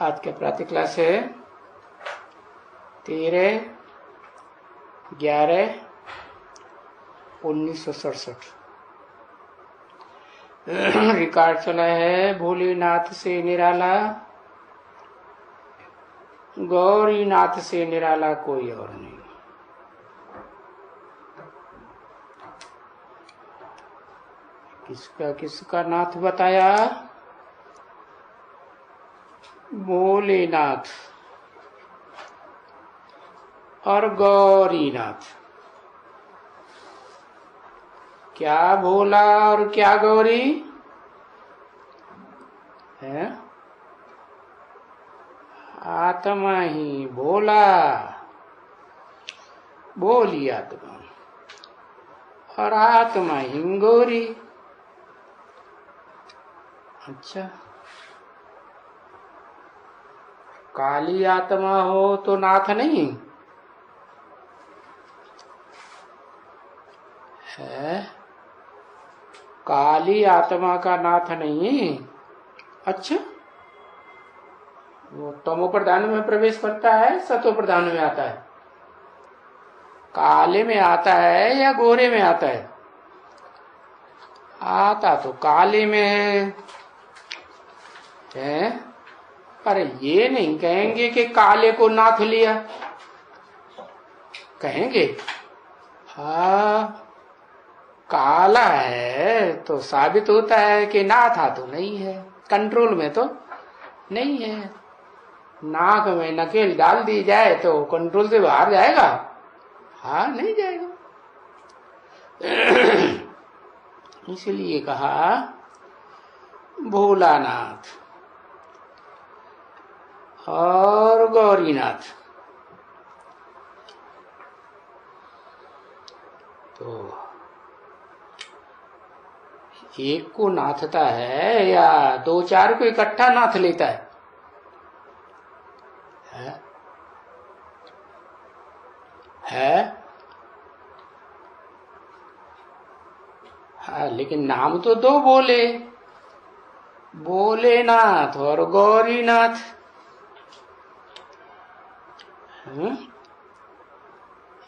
आज के प्रातः क्लास है 13/11/1967। रिकॉर्ड चला है भोलेनाथ से निराला, गौरीनाथ से निराला कोई और नहीं। किसका किसका नाथ बताया? भोलेनाथ और गौरीनाथ। क्या भोला और क्या गौरी है? आत्मा ही भोला, भोली आत्मा, और आत्मा ही गौरी। अच्छा, काली आत्मा हो तो नाथ नहीं है? काली आत्मा का नाथ नहीं। अच्छा, वो तमो प्रधान में प्रवेश करता है, सतो प्रधान में आता है? काले में आता है या गोरे में आता है? आता तो काले में है, पर ये नहीं कहेंगे कि काले को नाथ लिया। कहेंगे हाँ काला है तो साबित होता है कि नाथा तो नहीं है, कंट्रोल में तो नहीं है। नाक में नकेल डाल दी जाए तो कंट्रोल से बाहर जाएगा? हाँ नहीं जाएगा। इसलिए कहा भोलानाथ और गौरीनाथ। तो एक को नाथता है या दो चार को इकट्ठा नाथ लेता है? हाँ, लेकिन नाम तो दो बोले, भोलेनाथ और गौरीनाथ।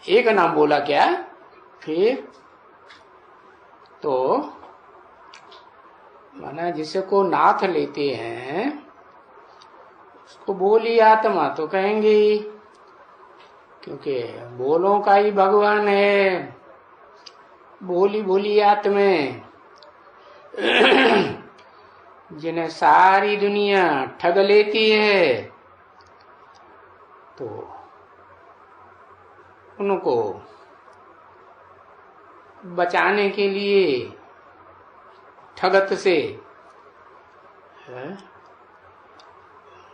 एक नाम बोला क्या? फिर तो माना जिसको नाथ लेते हैं उसको भोली आत्मा तो कहेंगे ही, क्योंकि बोलों का ही भगवान है। भोली भोली आत्मा जिन्हें सारी दुनिया ठग लेती है, तो उनको बचाने के लिए ठगत से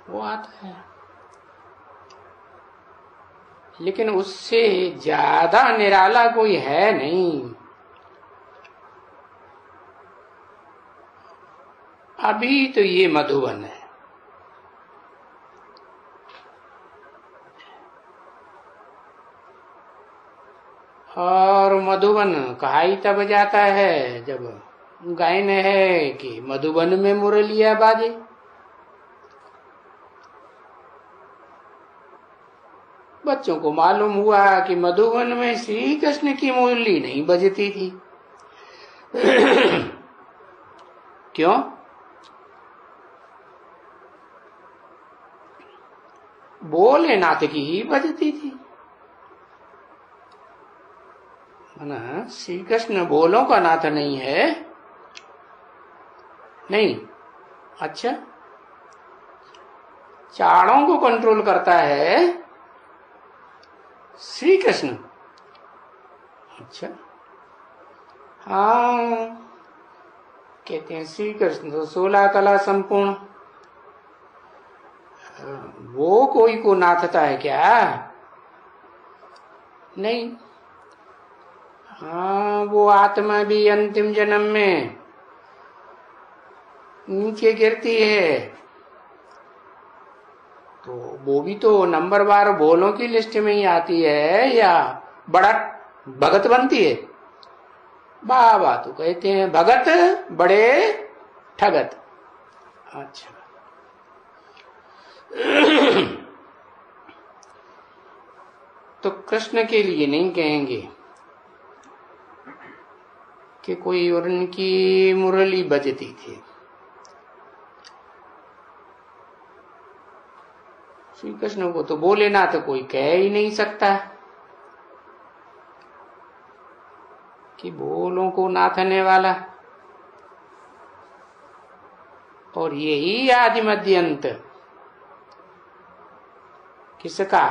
वो आता है। लेकिन उससे ज्यादा निराला कोई है नहीं। अभी तो ये मधुबन है, और मधुबन कहा ही तब जाता है जब गायन है कि मधुबन में मुरलिया बाजे। बच्चों को मालूम हुआ कि मधुबन में श्री कृष्ण की मुरली नहीं बजती थी। क्यों? भोलेनाथ की ही बजती थी। ना, श्री कृष्ण बोलों का नाथ नहीं है? नहीं। अच्छा, चारों को कंट्रोल करता है श्री कृष्ण। अच्छा, हाँ कहते हैं श्री कृष्ण तो 16 कला संपूर्ण। वो कोई को नाथता है क्या? नहीं। हाँ, वो आत्मा भी अंतिम जन्म में नीचे गिरती है, तो वो भी तो नंबर बार बोलों की लिस्ट में ही आती है या बड़ा भगत बनती है? बाबा तो कहते हैं भगत बड़े ठगत। अच्छा, तो कृष्ण के लिए नहीं कहेंगे कि कोई उनकी मुरली बजती थी। श्री कृष्ण को तो बोले ना तो कोई कह ही नहीं सकता कि बोलों को नाथने वाला। और यही आदि मध्य अंत किसका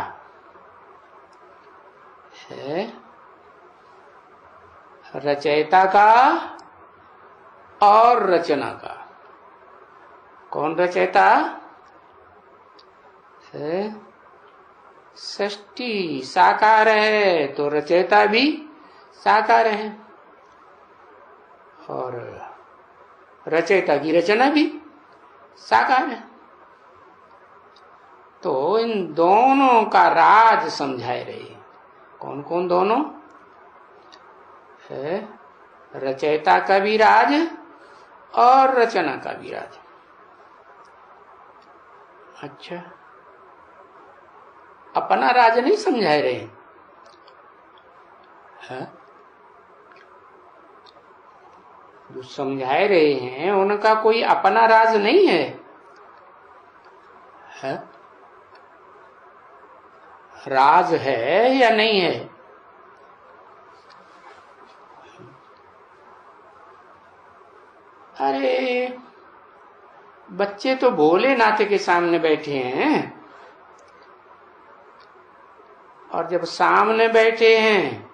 है? रचयिता का और रचना का। कौन रचयिता है? सृष्टि साकार है तो रचयिता भी साकार है, और रचयिता की रचना भी साकार है। तो इन दोनों का राज समझाए रहे। कौन कौन दोनों है? रचयिता का भी राज और रचना का भी राज। अच्छा, अपना राज नहीं समझाए रहे हैं? जो समझाए रहे हैं उनका कोई अपना राज नहीं है, है? राज है या नहीं है? अरे बच्चे तो भोलेनाथ के सामने बैठे हैं, और जब सामने बैठे हैं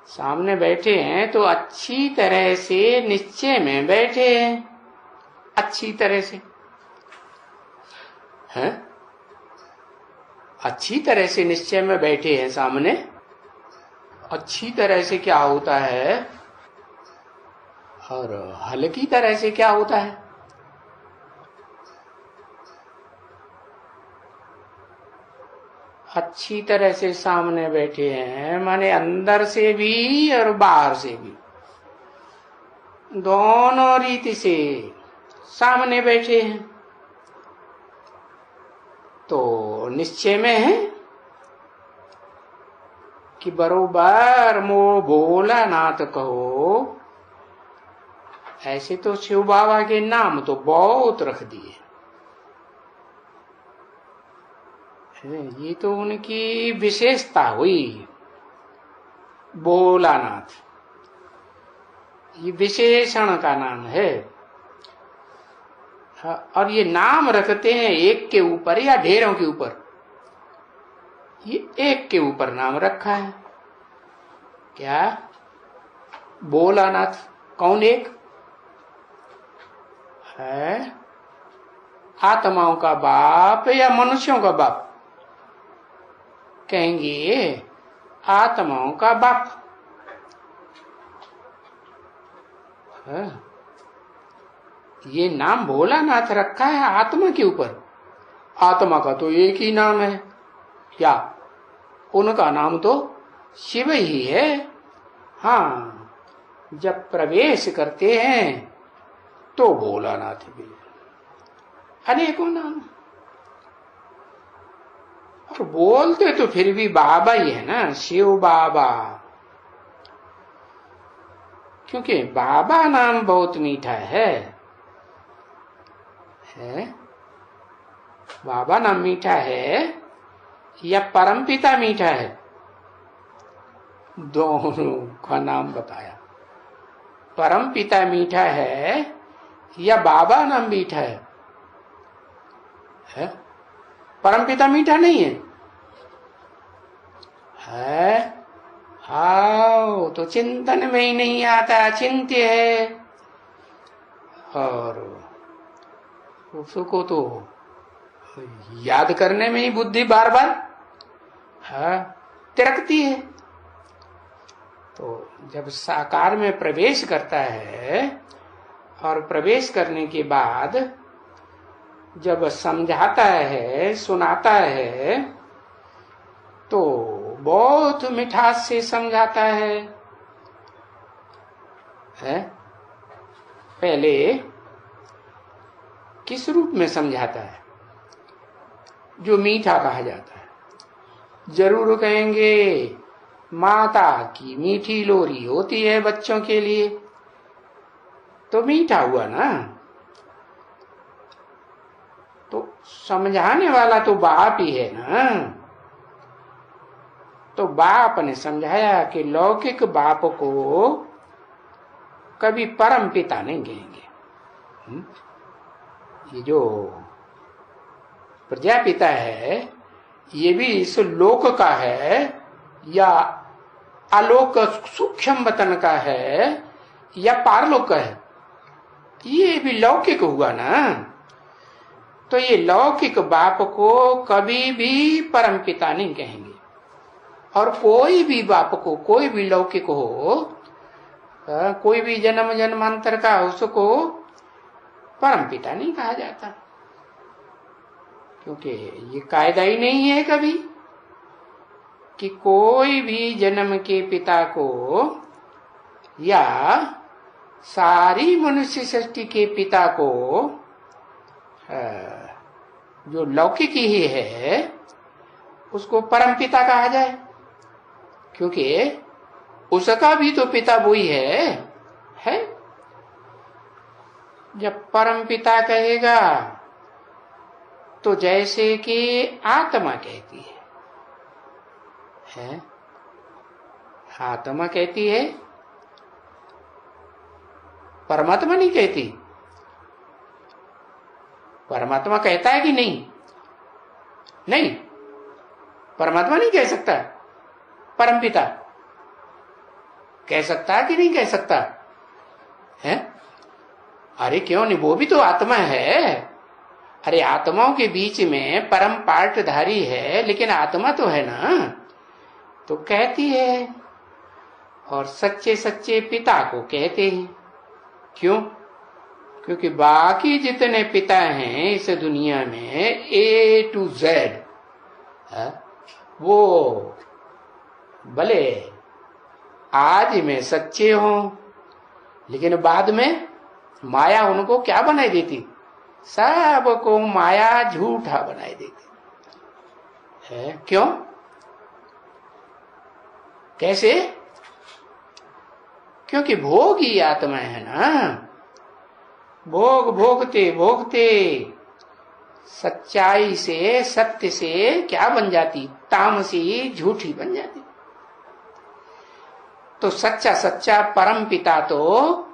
सामने बैठे हैं तो अच्छी तरह से निश्चय में बैठे हैं। अच्छी तरह से हैं, अच्छी तरह से निश्चय में बैठे हैं सामने। अच्छी तरह से क्या होता है और हल्की तरह से क्या होता है? अच्छी तरह से सामने बैठे हैं माने अंदर से भी और बाहर से भी, दोनों रीति से सामने बैठे हैं। तो निश्चय में है कि बरोबर मो भोलानाथ कहो। ऐसे तो शिव बाबा के नाम तो बहुत रख दिए, ये तो उनकी विशेषता हुई। भोलानाथ ये विशेषण का नाम है। और ये नाम रखते हैं एक के ऊपर या ढेरों के ऊपर? ये एक के ऊपर नाम रखा है। क्या? भोलानाथ। कौन एक है? आत्माओं का बाप या मनुष्यों का बाप? कहेंगे आत्माओं का बाप है। ये नाम भोलानाथ रखा है आत्मा के ऊपर। आत्मा का तो एक ही नाम है, क्या उनका नाम तो शिव ही है। हाँ, जब प्रवेश करते हैं तो भोलानाथ भी अनेकों नाम, और बोलते तो फिर भी बाबा ही है ना, शिव बाबा। क्योंकि बाबा नाम बहुत मीठा है। बाबा नाम मीठा है या परमपिता मीठा है? दोनों का नाम बताया। परमपिता मीठा है या बाबा नाम मीठा है? परमपिता मीठा नहीं है? हाँ, तो चिंतन में ही नहीं आता, चिंत्य है। और उसको तो याद करने में ही बुद्धि बार बार तिरकती है। तो जब साकार में प्रवेश करता है और प्रवेश करने के बाद जब समझाता है, सुनाता है, तो बहुत मिठास से समझाता है? पहले किस रूप में समझाता है जो मीठा कहा जाता है। जरूर कहेंगे माता की मीठी लोरी होती है बच्चों के लिए, तो मीठा हुआ ना। तो समझाने वाला तो बाप ही है ना। तो बाप ने समझाया कि लौकिक बाप को कभी परम पिता नहीं कहेंगे। ये जो प्रजापिता है ये भी इस लोक का है या आलोक सूक्ष्म वतन का है या पारलोक का है, ये भी लौकिक हुआ ना। तो ये लौकिक बाप को कभी भी परम पिता नहीं कहेंगे। और कोई भी बाप को, कोई भी लौकिक हो, कोई भी जन्म जन्मांतर का, उसको परम पिता नहीं कहा जाता, क्योंकि ये कायदा ही नहीं है कभी कि कोई भी जन्म के पिता को या सारी मनुष्य सृष्टि के पिता को जो लौकिक ही है उसको परम पिता कहा जाए, क्योंकि उसका भी तो पिता वही है। जब परम पिता कहेगा तो जैसे कि आत्मा कहती है, आत्मा कहती है, परमात्मा नहीं कहती। परमात्मा कहता है कि नहीं? नहीं, परमात्मा नहीं कह सकता। परमपिता कह सकता है कि नहीं कह सकता है? अरे क्यों नहीं, वो भी तो आत्मा है। अरे आत्माओं के बीच में परम पार्टधारी है, लेकिन आत्मा तो है ना, तो कहती है। और सच्चे सच्चे पिता को कहते हैं। क्यों? क्योंकि बाकी जितने पिता हैं इस दुनिया में A to Z है, वो भले आज में सच्चे हों, लेकिन बाद में माया उनको क्या बनाई देती? सबको माया झूठा बनाई देती है। क्यों? कैसे? क्योंकि भोगी आत्मा है ना। भोग भोगते भोगते सच्चाई से, सत्य से क्या बन जाती? तामसी, झूठी बन जाती। तो सच्चा सच्चा परम पिता तो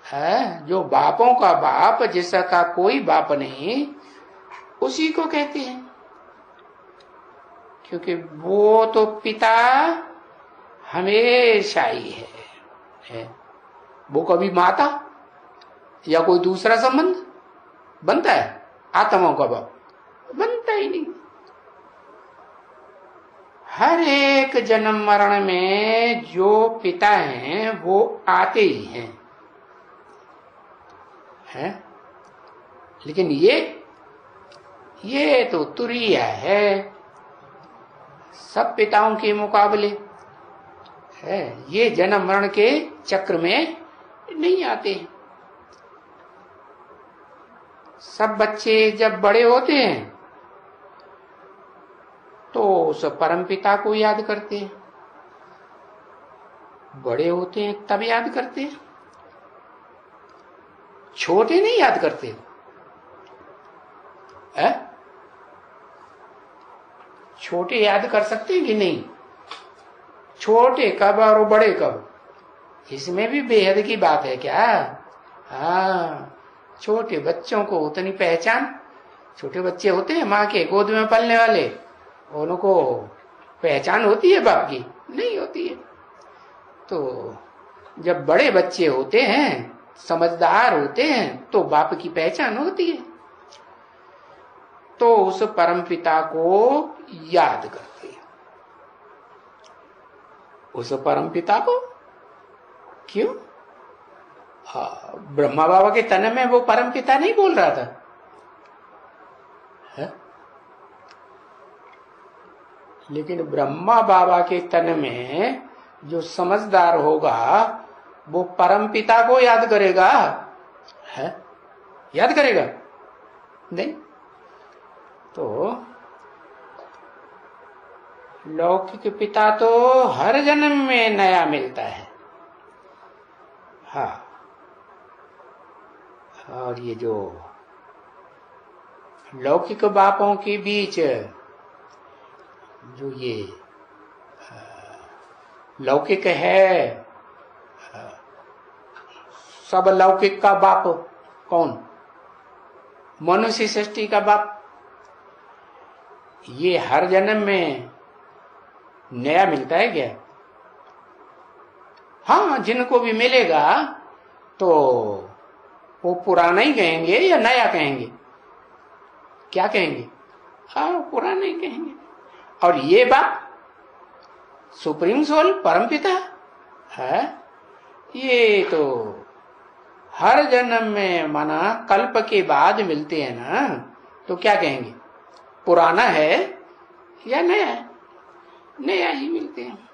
है जो बापों का बाप, जिसका कोई बाप नहीं, उसी को कहते हैं। क्योंकि वो तो पिता हमेशा ही है। वो कभी माता या कोई दूसरा संबंध बनता है? आत्माओं का बाप बनता ही नहीं। हर एक जन्म मरण में जो पिता हैं वो आते ही हैं, है? लेकिन ये तो तुरीय है सब पिताओं के मुकाबले है। ये जन्म मरण के चक्र में नहीं आते हैं। सब बच्चे जब बड़े होते हैं तो उस परमपिता को याद करते हैं। बड़े होते हैं तब याद करते हैं, छोटे नहीं याद करते है? छोटे याद कर सकते हैं कि नहीं? छोटे कब और बड़े कब, इसमें भी बेहद की बात है क्या? हाँ, छोटे बच्चों को उतनी पहचान, छोटे बच्चे होते हैं माँ के गोद में पलने वाले, उनको पहचान होती है बाप की? नहीं होती है। तो जब बड़े बच्चे होते हैं, समझदार होते हैं, तो बाप की पहचान होती है। तो उस परमपिता को याद करते हैं। उस परमपिता को क्यों? ब्रह्मा बाबा के तन में वो परमपिता नहीं बोल रहा था है? लेकिन ब्रह्मा बाबा के तन में जो समझदार होगा वो परमपिता को याद करेगा है? याद करेगा? नहीं। तो लौकिक पिता तो हर जन्म में नया मिलता है। हाँ, और ये जो लौकिक बापों के बीच जो ये लौकिक है, सब लौकिक का बाप कौन? मनुष्य सृष्टि का बाप। ये हर जन्म में नया मिलता है क्या? हाँ, जिनको भी मिलेगा तो वो पुराना ही कहेंगे या नया कहेंगे? क्या कहेंगे? हाँ, पुराना ही कहेंगे। और ये बाप सुप्रीम सोल परमपिता है, ये तो हर जन्म में माना कल्प के बाद मिलते हैं ना, तो क्या कहेंगे? पुराना है या नया है? नया ही मिलते हैं।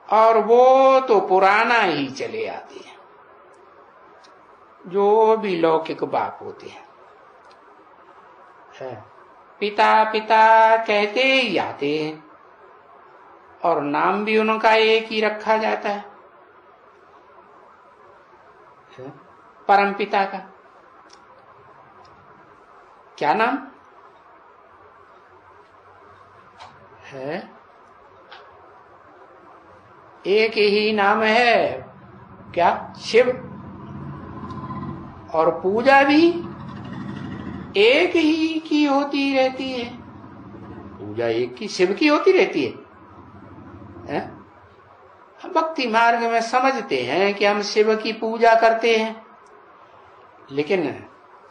और वो तो पुराना ही चले आते हैं, जो भी लौकिक बाप होते हैं। पिता पिता कहते ही आते हैं, और नाम भी उनका एक ही रखा जाता है, परम पिता का। क्या नाम है? एक ही नाम है, क्या? शिव। और पूजा भी एक ही की होती रहती है। पूजा एक की, शिव की होती रहती है। भक्ति मार्ग में समझते हैं कि हम शिव की पूजा करते हैं, लेकिन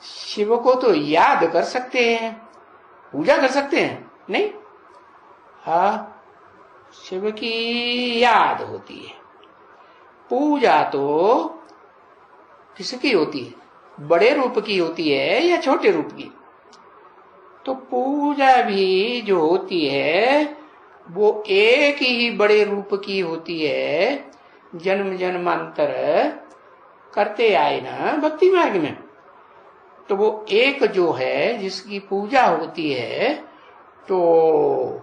शिव को तो याद कर सकते हैं, पूजा कर सकते हैं नहीं। हाँ, शिव की याद होती है, पूजा तो किसकी होती है? बड़े रूप की होती है या छोटे रूप की? तो पूजा भी जो होती है वो एक ही बड़े रूप की होती है, जन्म जन्मांतर करते आए ना भक्ति मार्ग में। तो वो एक जो है जिसकी पूजा होती है, तो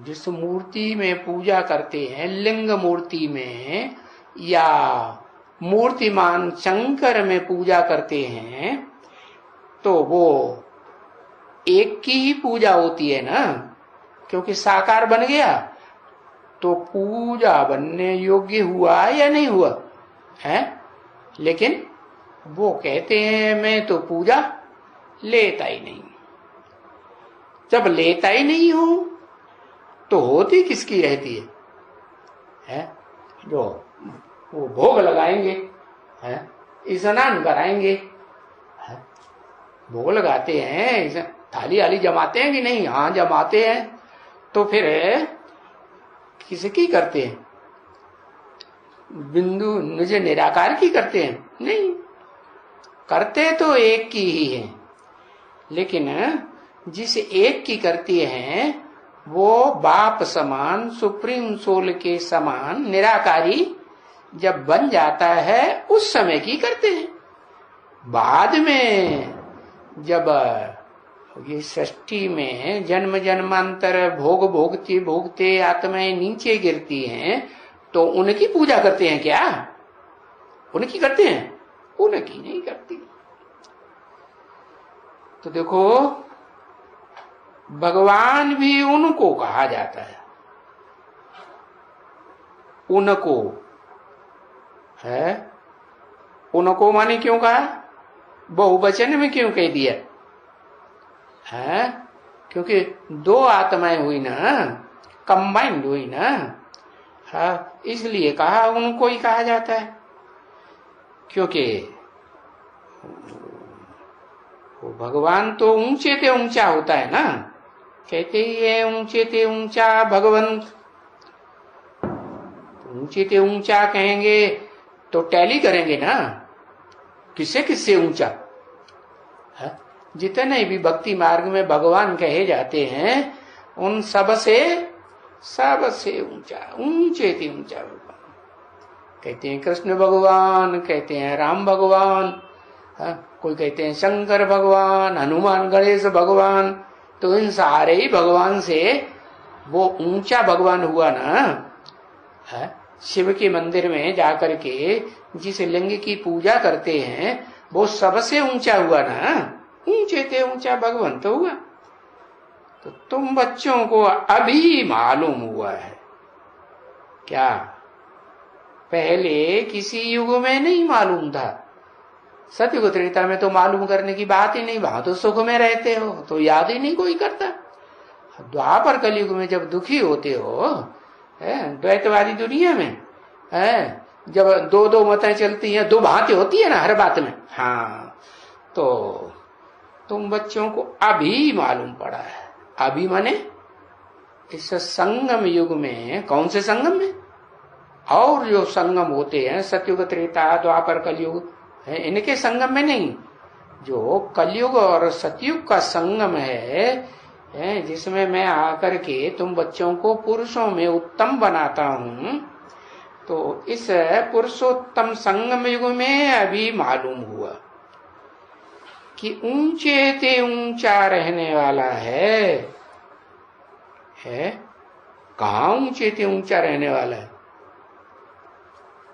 जिस मूर्ति में पूजा करते हैं, लिंग मूर्ति में या मूर्तिमान शंकर में पूजा करते हैं, तो वो एक की ही पूजा होती है ना, क्योंकि साकार बन गया। तो पूजा बनने योग्य हुआ या नहीं हुआ है? लेकिन वो कहते हैं मैं तो पूजा लेता ही नहीं। जब लेता ही नहीं हूं तो होती किसकी रहती है? जो वो भोग लगाएंगे, स्नान कराएंगे, भोग लगाते हैं, थाली आली जमाते हैं कि नहीं? हाँ, जमाते हैं। तो फिर किसकी करते हैं? बिंदु निज निराकार की करते हैं? नहीं, करते तो एक की ही है, लेकिन जिस एक की करती हैं वो बाप समान, सुप्रीम सोल के समान निराकारी जब बन जाता है उस समय की करते हैं। बाद में जब ये सृष्टि में जन्म जन्मांतर भोग भोगते भोगते आत्माएं नीचे गिरती हैं, तो उनकी पूजा करते हैं क्या? उनकी करते हैं? उनकी नहीं करती। तो देखो, भगवान भी उनको कहा जाता है, उनको है। उनको माने क्यों कहा? बहुवचन में क्यों कह दिया है? क्योंकि दो आत्माएं हुई ना, कंबाइंड हुई ना, हाँ, इसलिए कहा उनको ही कहा जाता है। क्योंकि वो भगवान तो ऊंचे ते ऊंचा होता है ना, कहते ही है ऊंचे ते ऊंचा भगवंत। ऊंचे ते ऊंचा कहेंगे तो टैली करेंगे ना, किससे किससे ऊंचा है? जितने भी भक्ति मार्ग में भगवान कहे जाते हैं उन सबसे ऊंचा, ऊंचे ते ऊंचा भगवान। कहते हैं कृष्ण भगवान, कहते हैं राम भगवान, कोई कहते हैं शंकर भगवान, हनुमान, गणेश भगवान, तो इन सारे ही भगवान से वो ऊंचा भगवान हुआ ना। है? शिव के मंदिर में जाकर के जिस लिंग की पूजा करते हैं वो सबसे ऊंचा हुआ ना, ऊंचे से ऊंचा भगवान तो हुआ। तो तुम बच्चों को अभी मालूम हुआ है क्या? पहले किसी युग में नहीं मालूम था। सतयुग त्रेता में तो मालूम करने की बात ही नहीं, वहां तो सुख में रहते हो तो याद ही नहीं कोई करता। द्वापर कलयुग में जब दुखी होते हो, द्वैतवादी दुनिया में जब दो दो मतें चलती हैं, दो भांति होती है ना हर बात में, हाँ, तो तुम बच्चों को अभी मालूम पड़ा है। अभी माने इस संगम युग में। कौन से संगम में? और जो संगम होते हैं सतयुग त्रेता द्वापर कलयुग, इनके संगम में नहीं। जो कलयुग और सतयुग का संगम है, जिसमें मैं आकर के तुम बच्चों को पुरुषों में उत्तम बनाता हूं, तो इस पुरुषोत्तम संगम युग में अभी मालूम हुआ कि ऊंचे ते ऊंचा रहने वाला है। कहाँ ऊंचे ते ऊंचा रहने वाला है?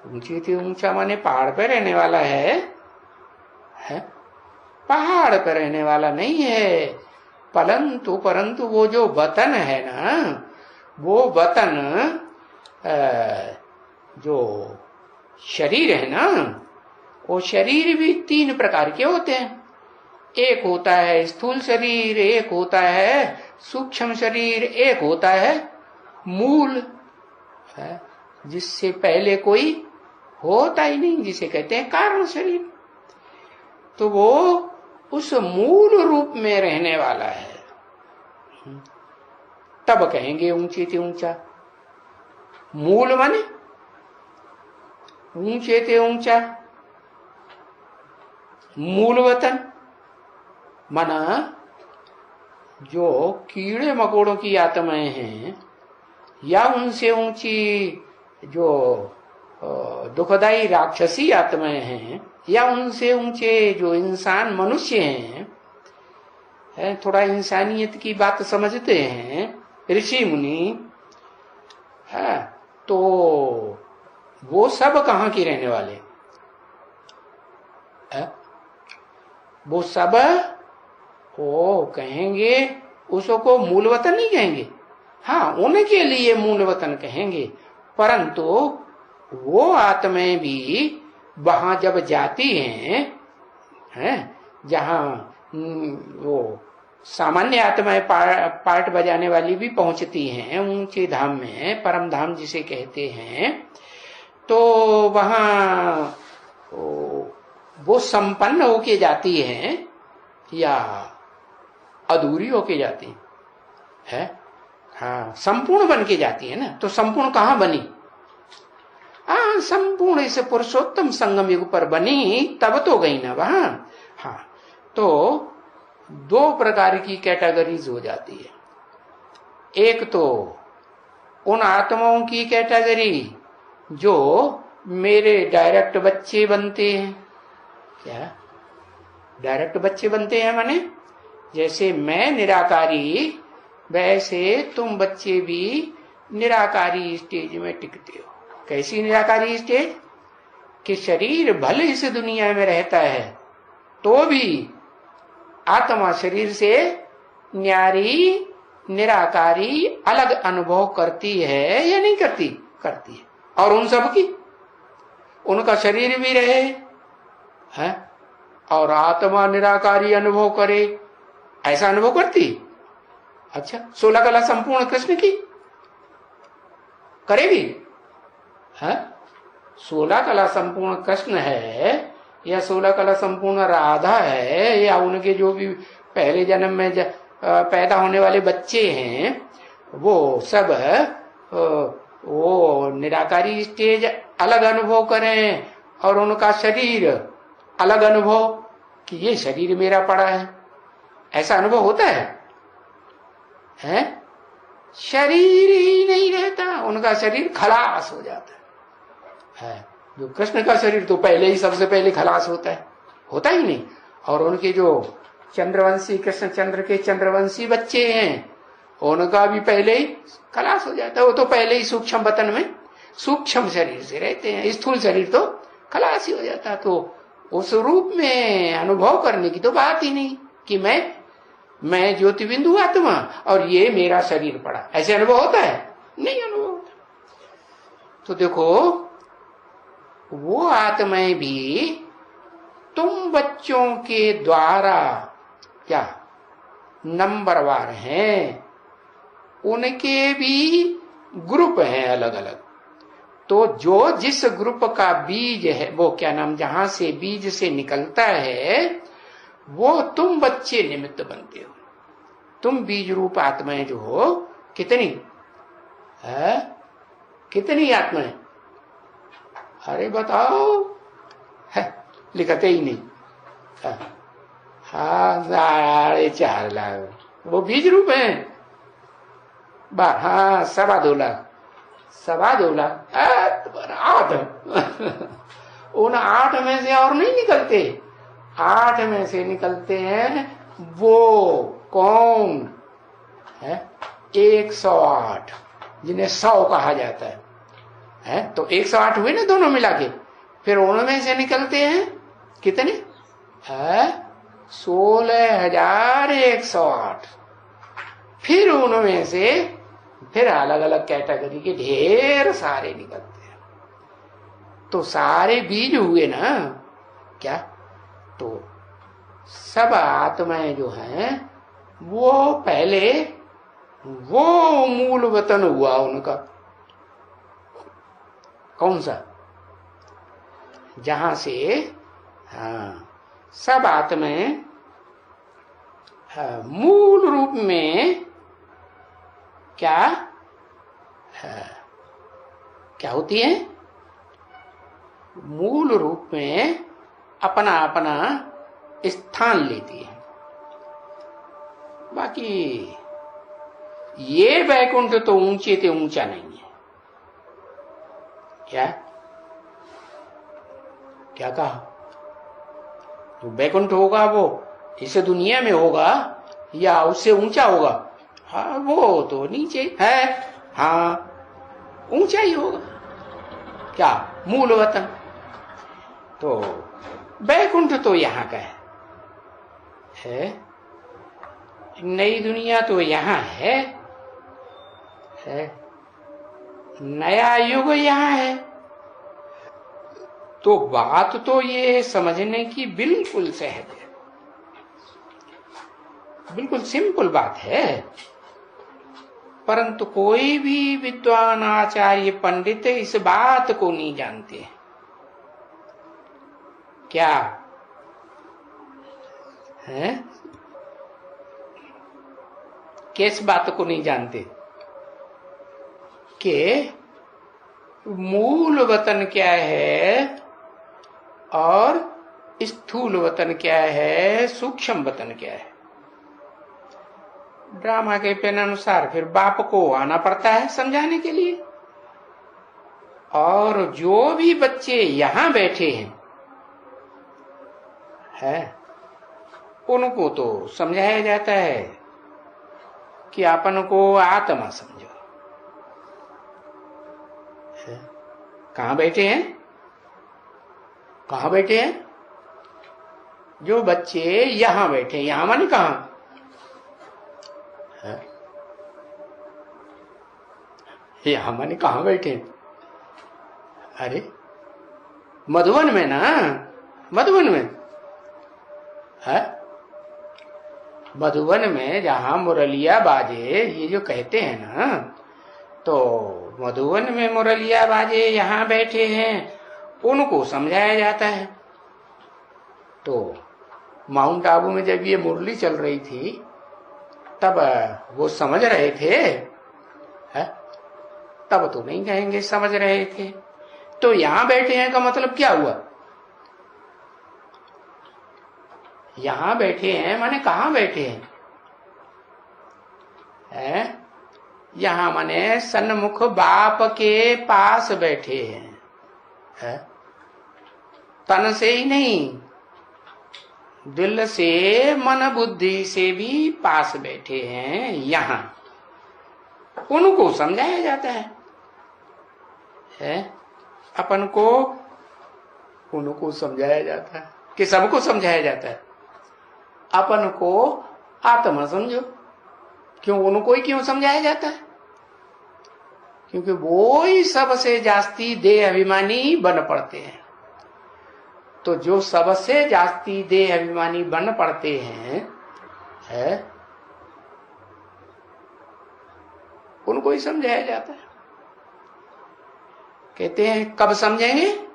ऊंचे ते ऊंचा माने पहाड़ पे रहने वाला है? पहाड़ पे रहने वाला नहीं है, परंतु वो जो वतन है ना, वो वतन जो शरीर है ना, वो शरीर भी 3 प्रकार के होते हैं। एक होता है स्थूल शरीर, एक होता है सूक्ष्म शरीर, एक होता है मूल, जिससे पहले कोई होता ही नहीं, जिसे कहते हैं कारण शरीर। तो वो उस मूल रूप में रहने वाला है, तब कहेंगे ऊंचे ते ऊंचा। मूल माने ऊंचे ते ऊंचा, मूल वतन माना जो कीड़े मकोड़ों की आत्माएं हैं, या उनसे ऊंची जो दुखदाई राक्षसी आत्माएं हैं, या उनसे ऊंचे जो इंसान मनुष्य हैं, थोड़ा इंसानियत की बात समझते हैं ऋषि मुनि, है, तो वो सब कहाँ के रहने वाले? वो सब वो कहेंगे, उसको मूल वतन नहीं कहेंगे। हाँ, उनके लिए मूल वतन कहेंगे, परंतु वो आत्माएं भी वहां जब जाती हैं, जहां वो सामान्य आत्माएं पार्ट बजाने वाली भी पहुंचती हैं ऊंचे धाम में, परम धाम जिसे कहते हैं, तो वहां वो संपन्न होके जाती हैं या अधूरी होके जाती है? हाँ, संपूर्ण बन के जाती है ना। तो संपूर्ण कहाँ बनी? हाँ, संपूर्ण इस पुरुषोत्तम संगम युग पर बनी, तब तो गई ना वहां। हाँ, तो 2 प्रकार की कैटेगरीज हो जाती है। एक तो उन आत्माओं की कैटेगरी जो मेरे डायरेक्ट बच्चे बनते हैं। क्या डायरेक्ट बच्चे बनते हैं? माने जैसे मैं निराकारी, वैसे तुम बच्चे भी निराकारी स्टेज में टिकते हो। कैसी निराकारी स्टेज? कि शरीर भले इस दुनिया में रहता है तो भी आत्मा शरीर से न्यारी, निराकारी, अलग अनुभव करती है या नहीं करती? करती है। और उन सब की, उनका शरीर भी रहे है और आत्मा निराकारी अनुभव करे, ऐसा अनुभव करती? अच्छा, 16 कला संपूर्ण कृष्ण की करेगी? है 16 कला संपूर्ण कृष्ण है या 16 कला संपूर्ण राधा है, या उनके जो भी पहले जन्म में पैदा होने वाले बच्चे हैं, वो सब वो निराकारी स्टेज अलग अनुभव करें और उनका शरीर अलग अनुभव, कि ये शरीर मेरा पड़ा है, ऐसा अनुभव होता है? शरीर ही नहीं रहता, उनका शरीर खलास हो जाता है। जो कृष्ण का शरीर तो पहले ही सबसे पहले खलास होता है, होता ही नहीं। और उनके जो चंद्रवंशी, कृष्णचंद्र के चंद्रवंशी बच्चे हैं, उनका भी पहले ही खलास हो जाता है। वो तो पहले ही सूक्ष्म वतन में सूक्ष्म शरीर से रहते हैं, स्थूल शरीर तो खलास ही हो जाता। तो उस रूप में अनुभव करने की तो बात ही नहीं कि मैं ज्योति बिंदु आत्मा और ये मेरा शरीर पड़ा, ऐसे अनुभव होता है? नहीं अनुभव होता। तो देखो, वो आत्माएं भी तुम बच्चों के द्वारा क्या नंबरवार हैं, उनके भी ग्रुप हैं अलग अलग। तो जो जिस ग्रुप का बीज है, वो क्या नाम, जहां से बीज से निकलता है, वो तुम बच्चे निमित्त बनते हो। तुम बीज रूप आत्माएं जो हो, कितनी है, कितनी आत्माएं? अरे बताओ, है लिखते ही नहीं। हाँ 4.5 लाख वो बीज रूप है। हाँ 2.25 लाख, 2.25 लाख 8 उन 8 में से और नहीं निकलते। 8 में से निकलते हैं वो कौन है? 108, जिन्हें 100 कहा जाता है। तो 108 हुए ना दोनों मिला के। फिर उनमें से निकलते हैं कितने? 16,108। फिर उनमें से फिर अलग अलग कैटेगरी के ढेर सारे निकलते हैं। तो सारे बीज हुए ना क्या? तो सब आत्माएं जो हैं वो पहले वो मूल वतन हुआ उनका, कौन सा? जहां से सब आत्माएं मूल रूप में क्या होती है? मूल रूप में अपना अपना स्थान लेती है। बाकी ये वैकुंठ तो ऊंचे से ऊंचा नहीं है। क्या कहा? जो वैकुंठ होगा वो इस दुनिया में होगा या उससे ऊंचा होगा? हाँ वो तो नीचे है, हाँ ऊंचा ही होगा। क्या? मूल वतन। तो वैकुंठ तो यहाँ का है। नई दुनिया तो यहाँ है। नया युग यहाँ है। तो बात तो ये समझने की बिल्कुल सहज है, बिल्कुल सिंपल बात है। परंतु कोई भी विद्वान, आचार्य, पंडित इस बात को नहीं जानते। क्या है? किस बात को नहीं जानते? कि मूल वतन क्या है और स्थूल वतन क्या है, सूक्ष्म वतन क्या है। ड्रामा के पेन अनुसार फिर बाप को आना पड़ता है समझाने के लिए। और जो भी बच्चे यहां बैठे हैं उनको तो समझाया जाता है कि अपन को आत्मा समझो। कहां बैठे हैं? कहां बैठे हैं? जो बच्चे यहां बैठे, यहां माने कहां? यहां माने कहां बैठे? अरे मधुबन में ना, मधुबन में है। मधुबन में जहां मुरलिया बाजे, ये जो कहते हैं ना, तो मधुबन में मुरलिया बाजे यहाँ बैठे हैं, उनको समझाया जाता है। तो माउंट आबू में जब ये मुरली चल रही थी तब वो समझ रहे थे है? तब तो नहीं कहेंगे समझ रहे थे। तो यहां बैठे हैं का मतलब क्या हुआ? यहां बैठे हैं माने कहां बैठे हैं? यहां माने सन्मुख बाप के पास बैठे हैं। तन से ही नहीं, दिल से मन बुद्धि से भी पास बैठे हैं यहां, उनको समझाया जाता है? अपन को उनको समझाया जाता है कि सबको समझाया जाता है? अपन को आत्मा समझो। क्यों उनको ही क्यों समझाया जाता है? क्योंकि वो ही सबसे जास्ती देह अभिमानी बन पड़ते हैं। तो जो सबसे जास्ती देह अभिमानी बन पड़ते हैं उनको ही समझाया जाता है। कहते हैं कब समझेंगे?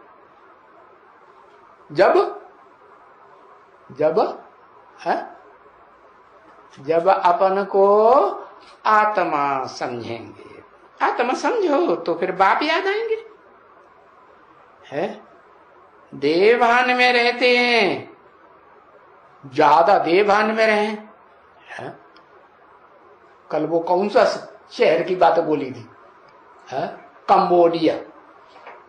जब अपन को आत्मा समझेंगे। आत्मा समझो तो फिर बाप याद आएंगे। देवभान में रहते हैं, ज्यादा देवभान में रहे। कल वो कौन सा शहर की बात बोली थी? कंबोडिया।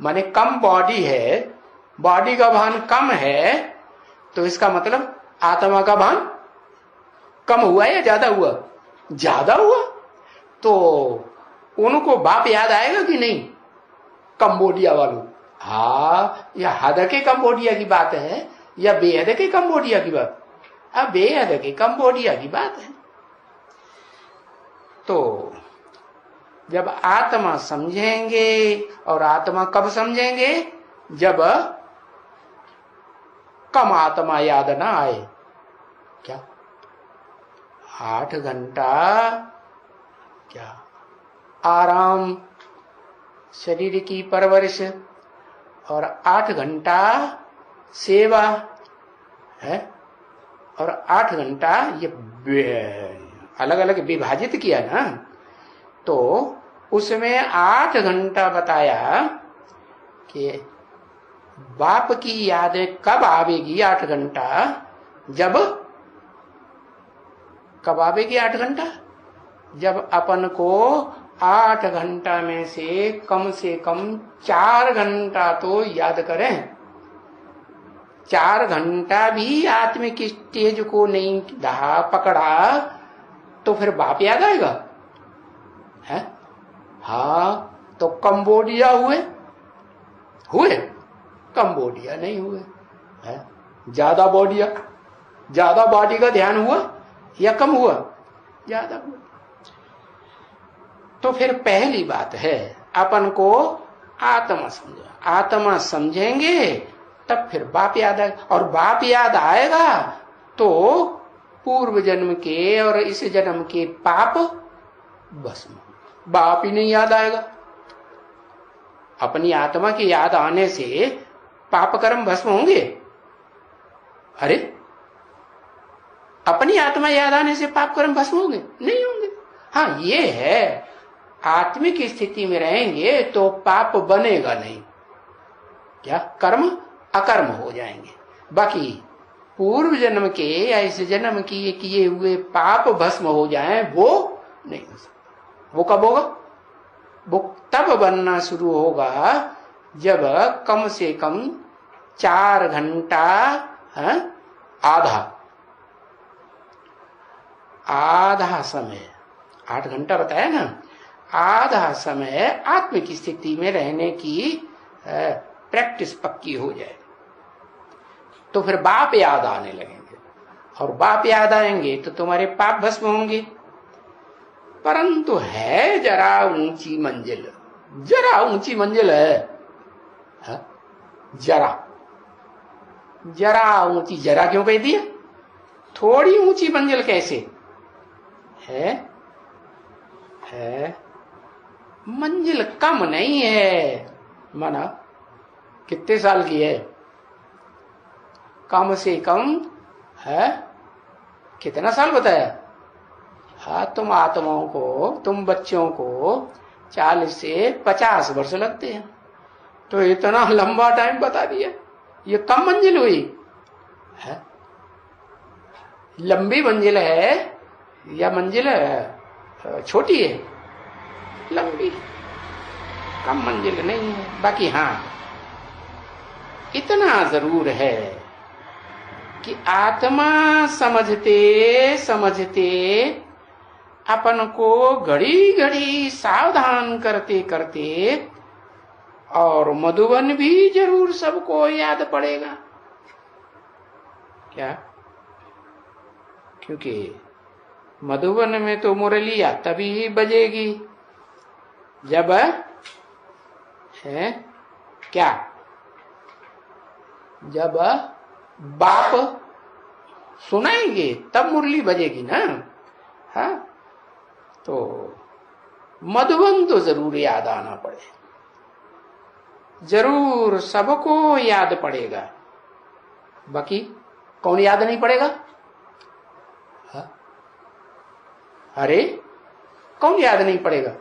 माने कम बॉडी है, बॉडी का भान कम है, तो इसका मतलब आत्मा का भान कम हुआ या ज्यादा हुआ? ज्यादा हुआ। तो उनको बाप याद आएगा कि नहीं? कंबोडिया वालों। हाँ, यह हद के कंबोडिया की बात है या बेहद के कंबोडिया की बात? अब बेहद के कंबोडिया की बात है। तो जब आत्मा समझेंगे, और आत्मा कब समझेंगे? जब कम आत्मा याद ना आए। क्या 8 घंटा क्या आराम, शरीर की परवरिश, और 8 घंटा सेवा है, और 8 घंटा ये अलग अलग विभाजित किया ना, तो उसमें 8 घंटा बताया कि बाप की यादें कब आवेगी। 8 घंटा कब आवेगी 8 घंटा? जब अपन को 8 घंटा में से कम 4 घंटा तो याद करें। 4 घंटा भी आत्मिक स्टेज को नहीं पकड़ा तो फिर बाप याद आएगा? है? हाँ, तो कंबोडिया हुए कंबोडिया नहीं हुए। है? ज्यादा बॉडी का ध्यान हुआ या कम हुआ? ज्यादा हुआ। तो फिर पहली बात है अपन को आत्मा समझो। आत्मा समझेंगे तब फिर बाप याद आएगा, और बाप याद आएगा तो पूर्व जन्म के और इस जन्म के पाप भस्म। बाप ही नहीं याद आएगा। अपनी आत्मा की याद आने से पाप कर्म भस्म होंगे? अरे, अपनी आत्मा याद आने से पाप कर्म भस्म होंगे? नहीं होंगे। हाँ, ये है आत्मिक स्थिति में रहेंगे तो पाप बनेगा नहीं। क्या कर्म अकर्म हो जाएंगे। बाकी पूर्व जन्म के या इस जन्म की किए हुए पाप भस्म हो जाएं, वो नहीं हो सकता। वो कब होगा? वो तब बनना शुरू होगा जब कम से कम 4 घंटा आधा समय, 8 घंटा बताया ना, आधा समय आत्मिक स्थिति में रहने की प्रैक्टिस पक्की हो जाए तो फिर बाप याद आने लगेंगे, और बाप याद आएंगे तो तुम्हारे पाप भस्म होंगे। परंतु है जरा ऊंची मंजिल, जरा ऊंची मंजिल है, जरा ऊंची। जरा क्यों कह दिया? थोड़ी ऊंची मंजिल कैसे है? मंजिल कम नहीं है। माना कितने साल की है? कम से कम है कितना साल बताया? हाँ, तुम आत्माओं को, तुम बच्चों को 40 से 50 वर्ष लगते हैं, तो इतना लंबा टाइम बता दिया। ये कम मंजिल हुई है? लंबी मंजिल है या मंजिल छोटी है? लंबी, कम मंजिल नहीं है। बाकी हाँ, इतना जरूर है कि आत्मा समझते समझते अपन को घड़ी घड़ी सावधान करते करते और मधुबन भी जरूर सबको याद पड़ेगा। क्या? क्योंकि मधुबन में तो मुरलिया तभी बजेगी जब है क्या, जब बाप सुनाएंगे तब मुरली बजेगी ना। हाँ, तो मधुबन तो जरूर याद आना पड़े, जरूर सबको याद पड़ेगा। बाकी कौन याद नहीं पड़ेगा? हाँ? अरे कौन याद नहीं पड़ेगा?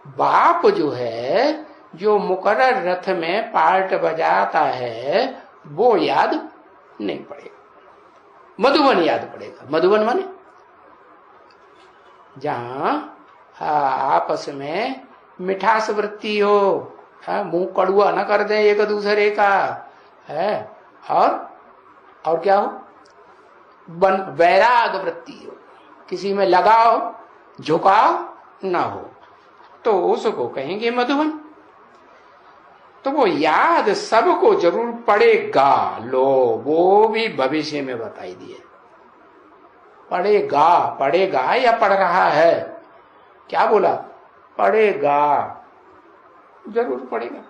बाप जो है, जो मुकर्रर रथ में पार्ट बजाता है, वो याद नहीं पड़ेगा, मधुबन याद पड़ेगा। मधुबन माने जहां आपस में मिठास वृत्ति हो, मुंह कड़ुआ न कर दे एक दूसरे का है, और क्या हो, वैराग वृत्ति हो, किसी में लगाव झुकाव ना हो, तो उसको कहेंगे मधुबन। तो वो याद सबको जरूर पड़ेगा। लो, वो भी भविष्य में बताई दिए। पड़ेगा, पड़ेगा या पढ़ रहा है? क्या बोला? पड़ेगा, जरूर पड़ेगा।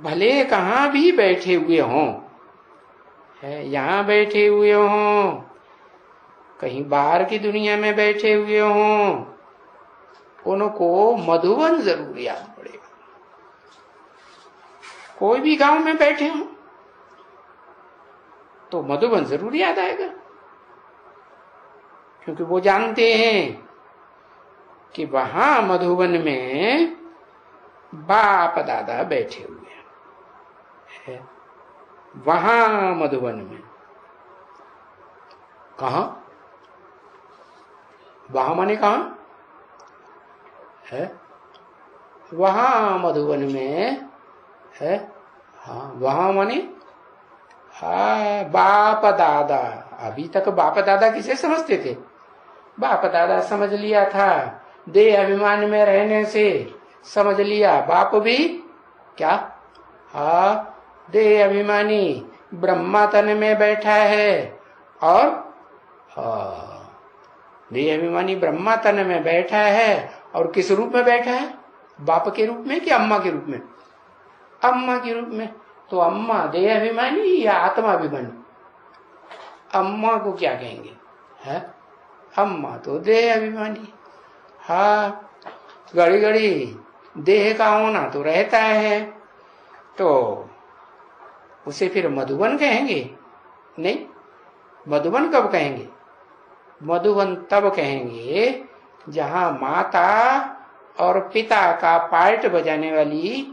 भले कहां भी बैठे हुए हों, यहां बैठे हुए हों, कहीं बाहर की दुनिया में बैठे हुए हों, उनको मधुबन जरूर याद पड़ेगा। कोई भी गांव में बैठे हों तो मधुबन जरूर याद आएगा, क्योंकि वो जानते हैं कि वहां मधुबन में बाप दादा बैठे हुए हैं। वहां मधुबन में कहा, वहां माने कहा है? वहां मधुबन में है। हाँ, वहां माने हाँ, बाप दादा। अभी तक बाप दादा किसे समझते थे? बाप दादा समझ लिया था, देह अभिमान में रहने से समझ लिया। बाप भी क्या? हाँ, देह अभिमानी ब्रह्मा तन में बैठा है, और देह अभिमानी ब्रह्मा तन में बैठा है, और किस रूप में बैठा है? बाप के रूप में कि अम्मा के रूप में? अम्मा के रूप में। तो अम्मा देह अभिमानी या आत्मा अभिमानी? अम्मा को क्या कहेंगे? है अम्मा तो देह अभिमानी। हाँ, घड़ी घड़ी देह का होना तो रहता है, तो उसे फिर मधुबन कहेंगे? नहीं, मधुबन कब कहेंगे? मधुबन तब कहेंगे जहां माता और पिता का पार्ट बजाने वाली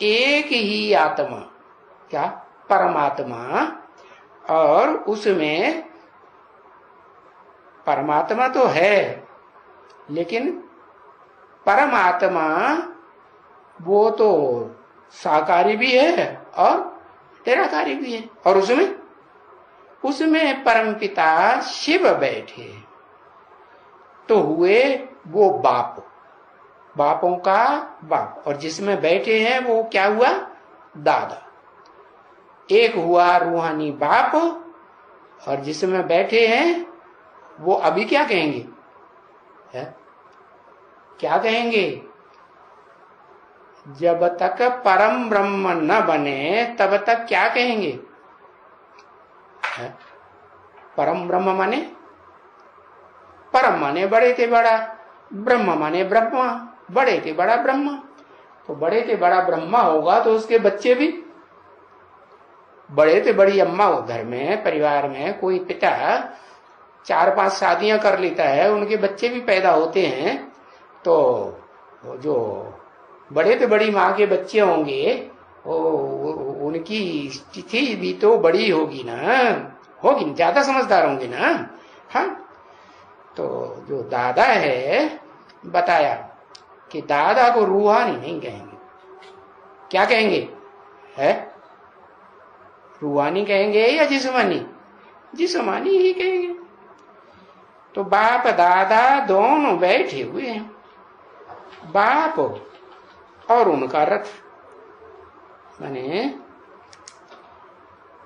एक ही आत्मा, क्या? परमात्मा, और उसमें परमात्मा तो है, लेकिन परमात्मा वो तो साकारी भी है और निराकारी भी है, और उसमें परमपिता शिव बैठे, तो हुए वो बाप, बापों का बाप। और जिसमें बैठे हैं वो क्या हुआ? दादा। एक हुआ रूहानी बाप, और जिसमें बैठे हैं वो अभी क्या कहेंगे? है? क्या कहेंगे? जब तक परम ब्रह्म न बने तब तक क्या कहेंगे? है? परम ब्रह्म माने, परम माने बड़े थे बड़ा, ब्रह्म माने ब्रह्मा, बड़े थे बड़ा ब्रह्मा। तो बड़े थे बड़ा ब्रह्मा होगा तो उसके बच्चे भी बड़े थे बड़ी अम्मा हो। घर में परिवार में कोई पिता 4-5 शादियां कर लेता है, उनके बच्चे भी पैदा होते हैं, तो जो बड़े थे बड़ी माँ के बच्चे होंगे, उनकी तिथि भी तो बड़ी होगी ना, होगी, ज्यादा समझदार होंगे ना। हाँ, तो जो दादा है, बताया कि दादा को रूहानी नहीं कहेंगे। क्या कहेंगे? है रूहानी कहेंगे या जिस्मानी? जिस्मानी ही कहेंगे। तो बाप दादा दोनों बैठे हुए हैं, बाप और उनका रथ। माने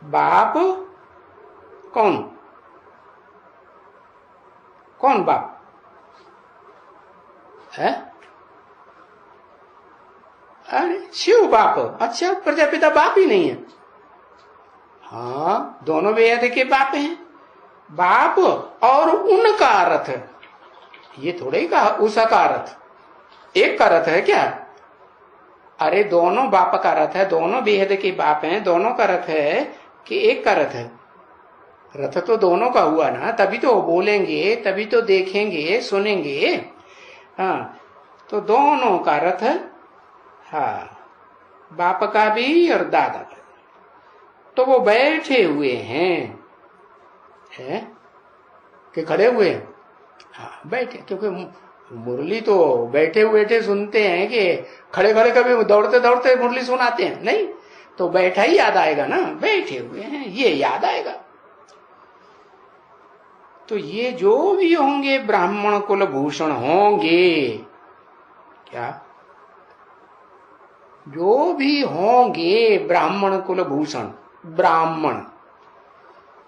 बाप कौन? कौन बाप है? अरे शिव बाप। अच्छा, प्रजापिता बाप ही नहीं है? हाँ, दोनों वेद के बाप हैं, बाप और उनका रथ। ये थोड़े ही कहा उसका रथ, एक का रथ है क्या? अरे दोनों बाप का रथ है, दोनों बेहद के बाप हैं, दोनों का रथ है कि एक का रथ है? रथ तो दोनों का हुआ ना, तभी तो बोलेंगे, तभी तो देखेंगे सुनेंगे। हाँ, तो दोनों का रथ, हाँ, बाप का भी और दादा का। तो वो बैठे हुए हैं, है कि खड़े हुए हैं? हाँ, बैठे, क्योंकि मुरली तो बैठे बैठे सुनते हैं कि खड़े खड़े कभी दौड़ते दौड़ते मुरली सुनाते हैं? नहीं, तो बैठा ही याद आएगा ना, बैठे हुए हैं ये याद आएगा। तो ये जो भी होंगे ब्राह्मण कुल भूषण होंगे, क्या? जो भी होंगे ब्राह्मण कुल भूषण, ब्राह्मण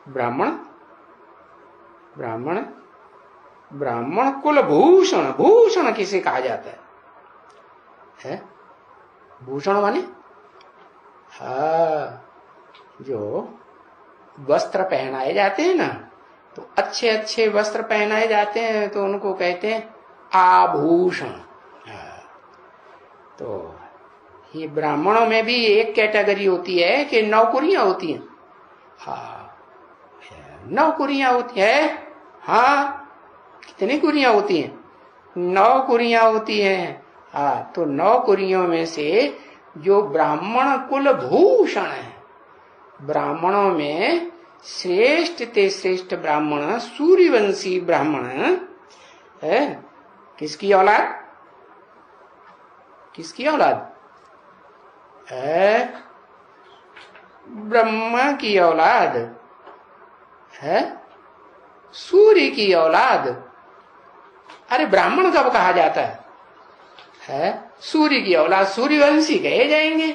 ब्राह्मण ब्राह्मण ब्राह्मण कुल भूषण। भूषण किसे कहा जाता है? भूषण माने जो वस्त्र पहनाए जाते हैं ना, तो अच्छे अच्छे वस्त्र पहनाए जाते हैं तो उनको कहते हैं आभूषण। तो ये ब्राह्मणों में भी एक कैटेगरी होती है कि नौकरियां होती हैं। हाँ, नौकरियां होती है। हाँ, कितनी कुरियां होती हैं? 9 कुरियां होती हैं। हाँ, तो 9 कुरियों में से जो ब्राह्मण कुल भूषण है, ब्राह्मणों में श्रेष्ठ ते श्रेष्ठ ब्राह्मण सूर्यवंशी ब्राह्मण है। किसकी औलाद? किसकी औलाद है? ब्रह्मा की औलाद है, सूर्य की औलाद। अरे ब्राह्मण कब कहा जाता है? सूर्य की औलाद, सूर्यवंशी कहे जाएंगे।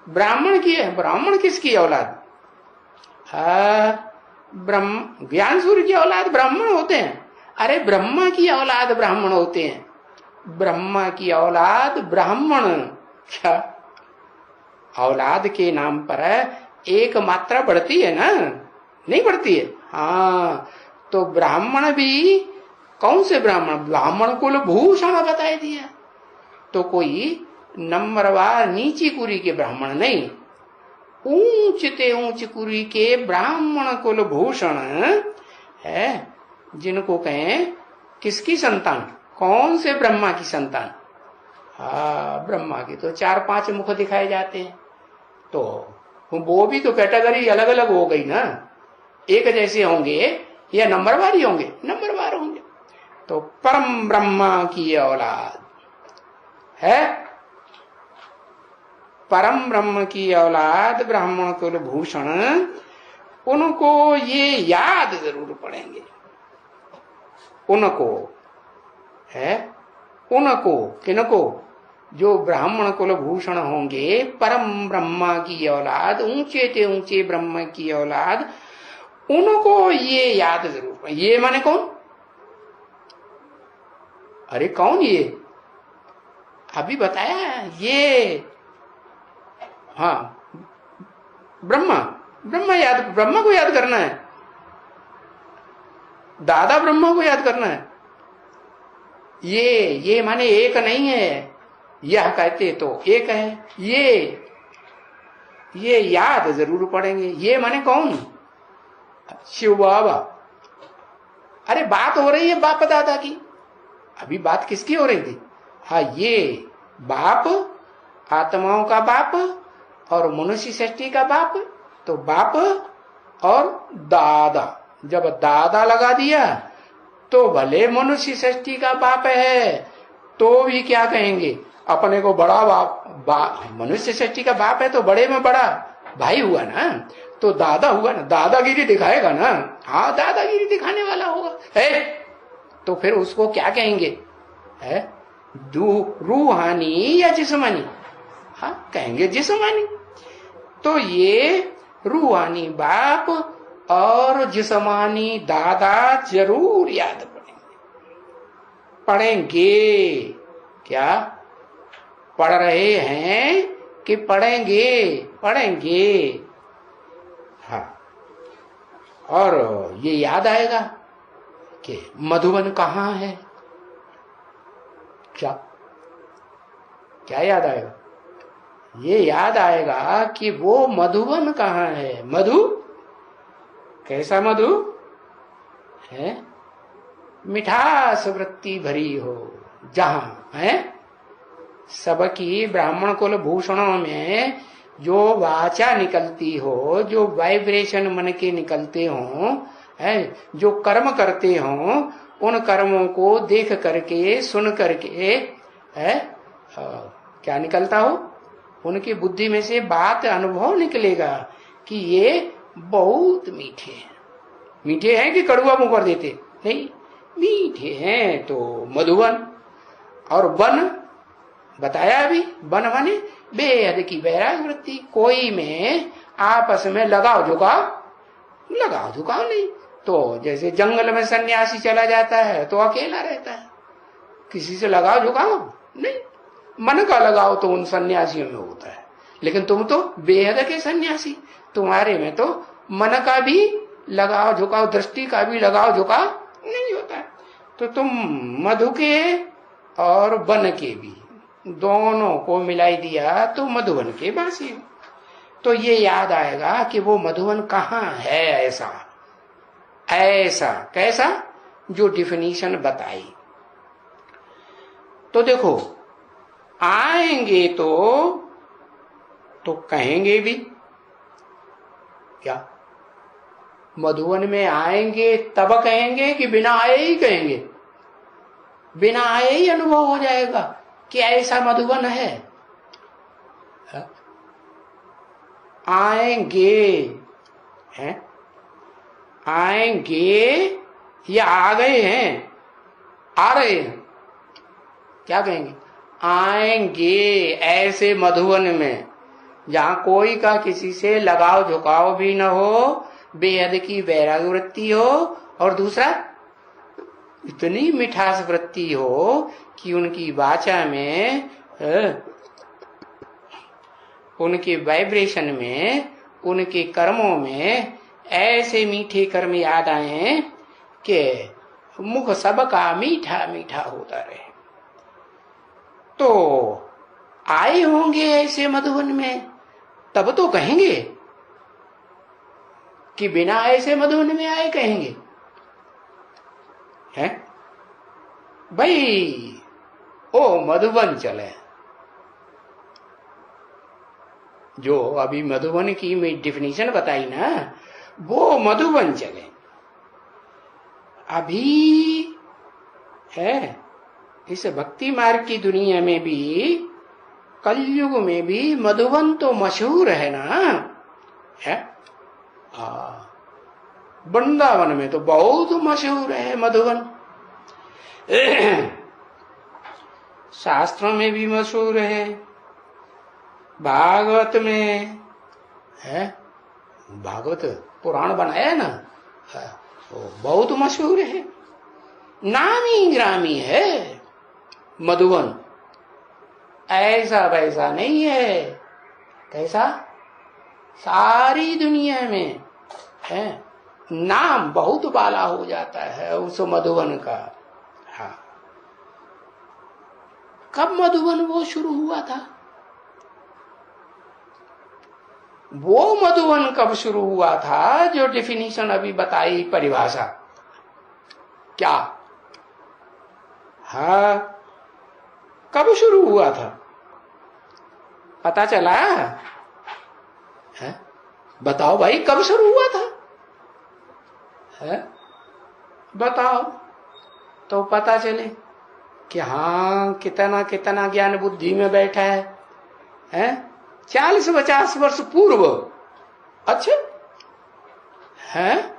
ब्राह्मण की, ब्राह्मण किसकी औलाद? ब्रह्म, ज्ञान सूर्य की औलाद ब्राह्मण होते हैं। अरे ब्रह्मा की औलाद ब्राह्मण होते हैं, ब्रह्मा की औलाद ब्राह्मण। क्या औलाद के नाम पर एक मात्रा बढ़ती है ना? नहीं बढ़ती है? हाँ, तो ब्राह्मण भी कौन से ब्राह्मण? ब्राह्मण कुल भूषण बताए दिया। तो कोई नंबरवार नीची कुरी के ब्राह्मण नहीं, ऊंचते ऊंच कुरी के ब्राह्मण कुल भूषण है, जिनको कहें किसकी संतान? कौन से ब्रह्मा की संतान? हाँ, ब्रह्मा की तो 4-5 मुख दिखाए जाते हैं। तो वो भी तो कैटेगरी अलग अलग हो गई ना, एक जैसे होंगे या नंबरवार ही होंगे? नंबरवार होंगे। तो परम ब्रह्मा की औलाद है, परम ब्रह्म की औलाद ब्राह्मण कुल भूषण, उनको ये याद जरूर पड़ेंगे। उनको है, उनको किनको? जो ब्राह्मण कुल भूषण होंगे, परम ब्रह्मा की औलाद, ऊंचे ते ऊंचे ब्रह्म की औलाद, उनको ये याद जरूर। ये माने कौन? अरे कौन ये? अभी बताया ये। हाँ, ब्रह्मा। ब्रह्मा याद, ब्रह्मा को याद करना है, दादा ब्रह्मा को याद करना है। ये माने एक नहीं है, यह कहते तो एक है। ये याद जरूर पड़ेंगे। ये माने कौन? शिव बाबा। अरे बात हो रही है बाप दादा की, अभी बात किसकी हो रही थी? हाँ, ये बाप, आत्माओं का बाप और मनुष्य सृष्टि का बाप। तो बाप और दादा, जब दादा लगा दिया तो भले मनुष्य सृष्टि का बाप है तो भी क्या कहेंगे? अपने को बड़ा बाप, मनुष्य सृष्टि का बाप है तो बड़े में बड़ा भाई हुआ ना, तो दादा हुआ ना, दादागिरी दिखाएगा ना। हाँ, दादागिरी दिखाने वाला होगा है, तो फिर उसको क्या कहेंगे? है रूहानी या जिस्मानी? हाँ, कहेंगे जिस्मानी। तो ये रूहानी बाप और जिस्मानी दादा जरूर याद पढ़ेंगे। क्या पढ़ रहे हैं कि पढ़ेंगे? पढ़ेंगे। हाँ, और ये याद आएगा कि मधुबन कहाँ है। क्या क्या याद आएगा? ये याद आएगा कि वो मधुबन कहाँ है। मधु, कैसा मधु है? मिठास वृत्ति भरी हो, जहां है सबकी ब्राह्मण कुल भूषणों में जो वाचा निकलती हो, जो वाइब्रेशन मन के निकलते हो, है जो कर्म करते हो, उन कर्मों को देख करके सुन करके है क्या निकलता हो, उनकी बुद्धि में से बात अनुभव निकलेगा कि ये बहुत मीठे हैं। मीठे हैं कि कड़ुआ मुंह कर देते? नहीं, मीठे हैं। तो मधुबन। और वन बताया अभी, वन माने बेहद की वैराग वृत्ति। कोई में आपस में लगाव झुकाव नहीं। तो जैसे जंगल में सन्यासी चला जाता है तो अकेला रहता है, किसी से लगाव झुकाव नहीं। मन का लगाव तो उन सन्यासियों में होता है, लेकिन तुम तो बेहद के सन्यासी, तुम्हारे में तो मन का भी लगाव झुकाव, दृष्टि का भी लगाव झुकाव नहीं होता है। तो तुम मधु के और वन के भी दोनों को मिलाई दिया तो मधुबन के वासी हो। तो ये याद आएगा कि वो मधुबन कहाँ है। ऐसा कैसा जो डिफिनीशन बताई। तो देखो, आएंगे तो कहेंगे भी क्या? मधुबन में आएंगे तब कहेंगे कि बिना आए ही कहेंगे? बिना आए ही अनुभव हो जाएगा कि ऐसा मधुबन है। आएंगे हैं, आएंगे या आ गए हैं, आ रहे हैं, क्या कहेंगे? आएंगे ऐसे मधुबन में जहां कोई का किसी से लगाव झुकाव भी न हो, बेहद की वैराग वृत्ति हो, और दूसरा इतनी मिठास वृत्ति हो कि उनकी वाचा में, उनके वाइब्रेशन में, उनके कर्मों में ऐसे मीठे कर्म याद आए कि मुख सबका मीठा मीठा होता रहे। तो आए होंगे ऐसे मधुबन में तब तो कहेंगे कि बिना ऐसे मधुबन में आए कहेंगे? हैं भाई, ओ मधुबन चले। जो अभी मधुबन की डिफिनीशन बताई ना, वो मधुबन चले। अभी है इस भक्ति मार्ग की दुनिया में भी, कलयुग में भी मधुबन तो मशहूर है ना। है वृंदावन में तो बहुत मशहूर है मधुबन। शास्त्रों में भी मशहूर है, भागवत में है, भागवत पुराण बनाया ना, वो बहुत मशहूर है, नामी ग्रामी है मधुबन। ऐसा वैसा नहीं है। कैसा? सारी दुनिया में है नाम बहुत बाला हो जाता है उस मधुबन का। हाँ, कब मधुबन वो शुरू हुआ था? वो मधुबन कब शुरू हुआ था जो डिफिनीशन अभी बताई, परिभाषा क्या? हाँ, कब शुरू हुआ था? पता चला है? बताओ भाई, कब शुरू हुआ था? है? बताओ तो पता चले कि हाँ, कितना कितना ज्ञान बुद्धि में बैठा है। 40-50 वर्ष पूर्व अच्छा है,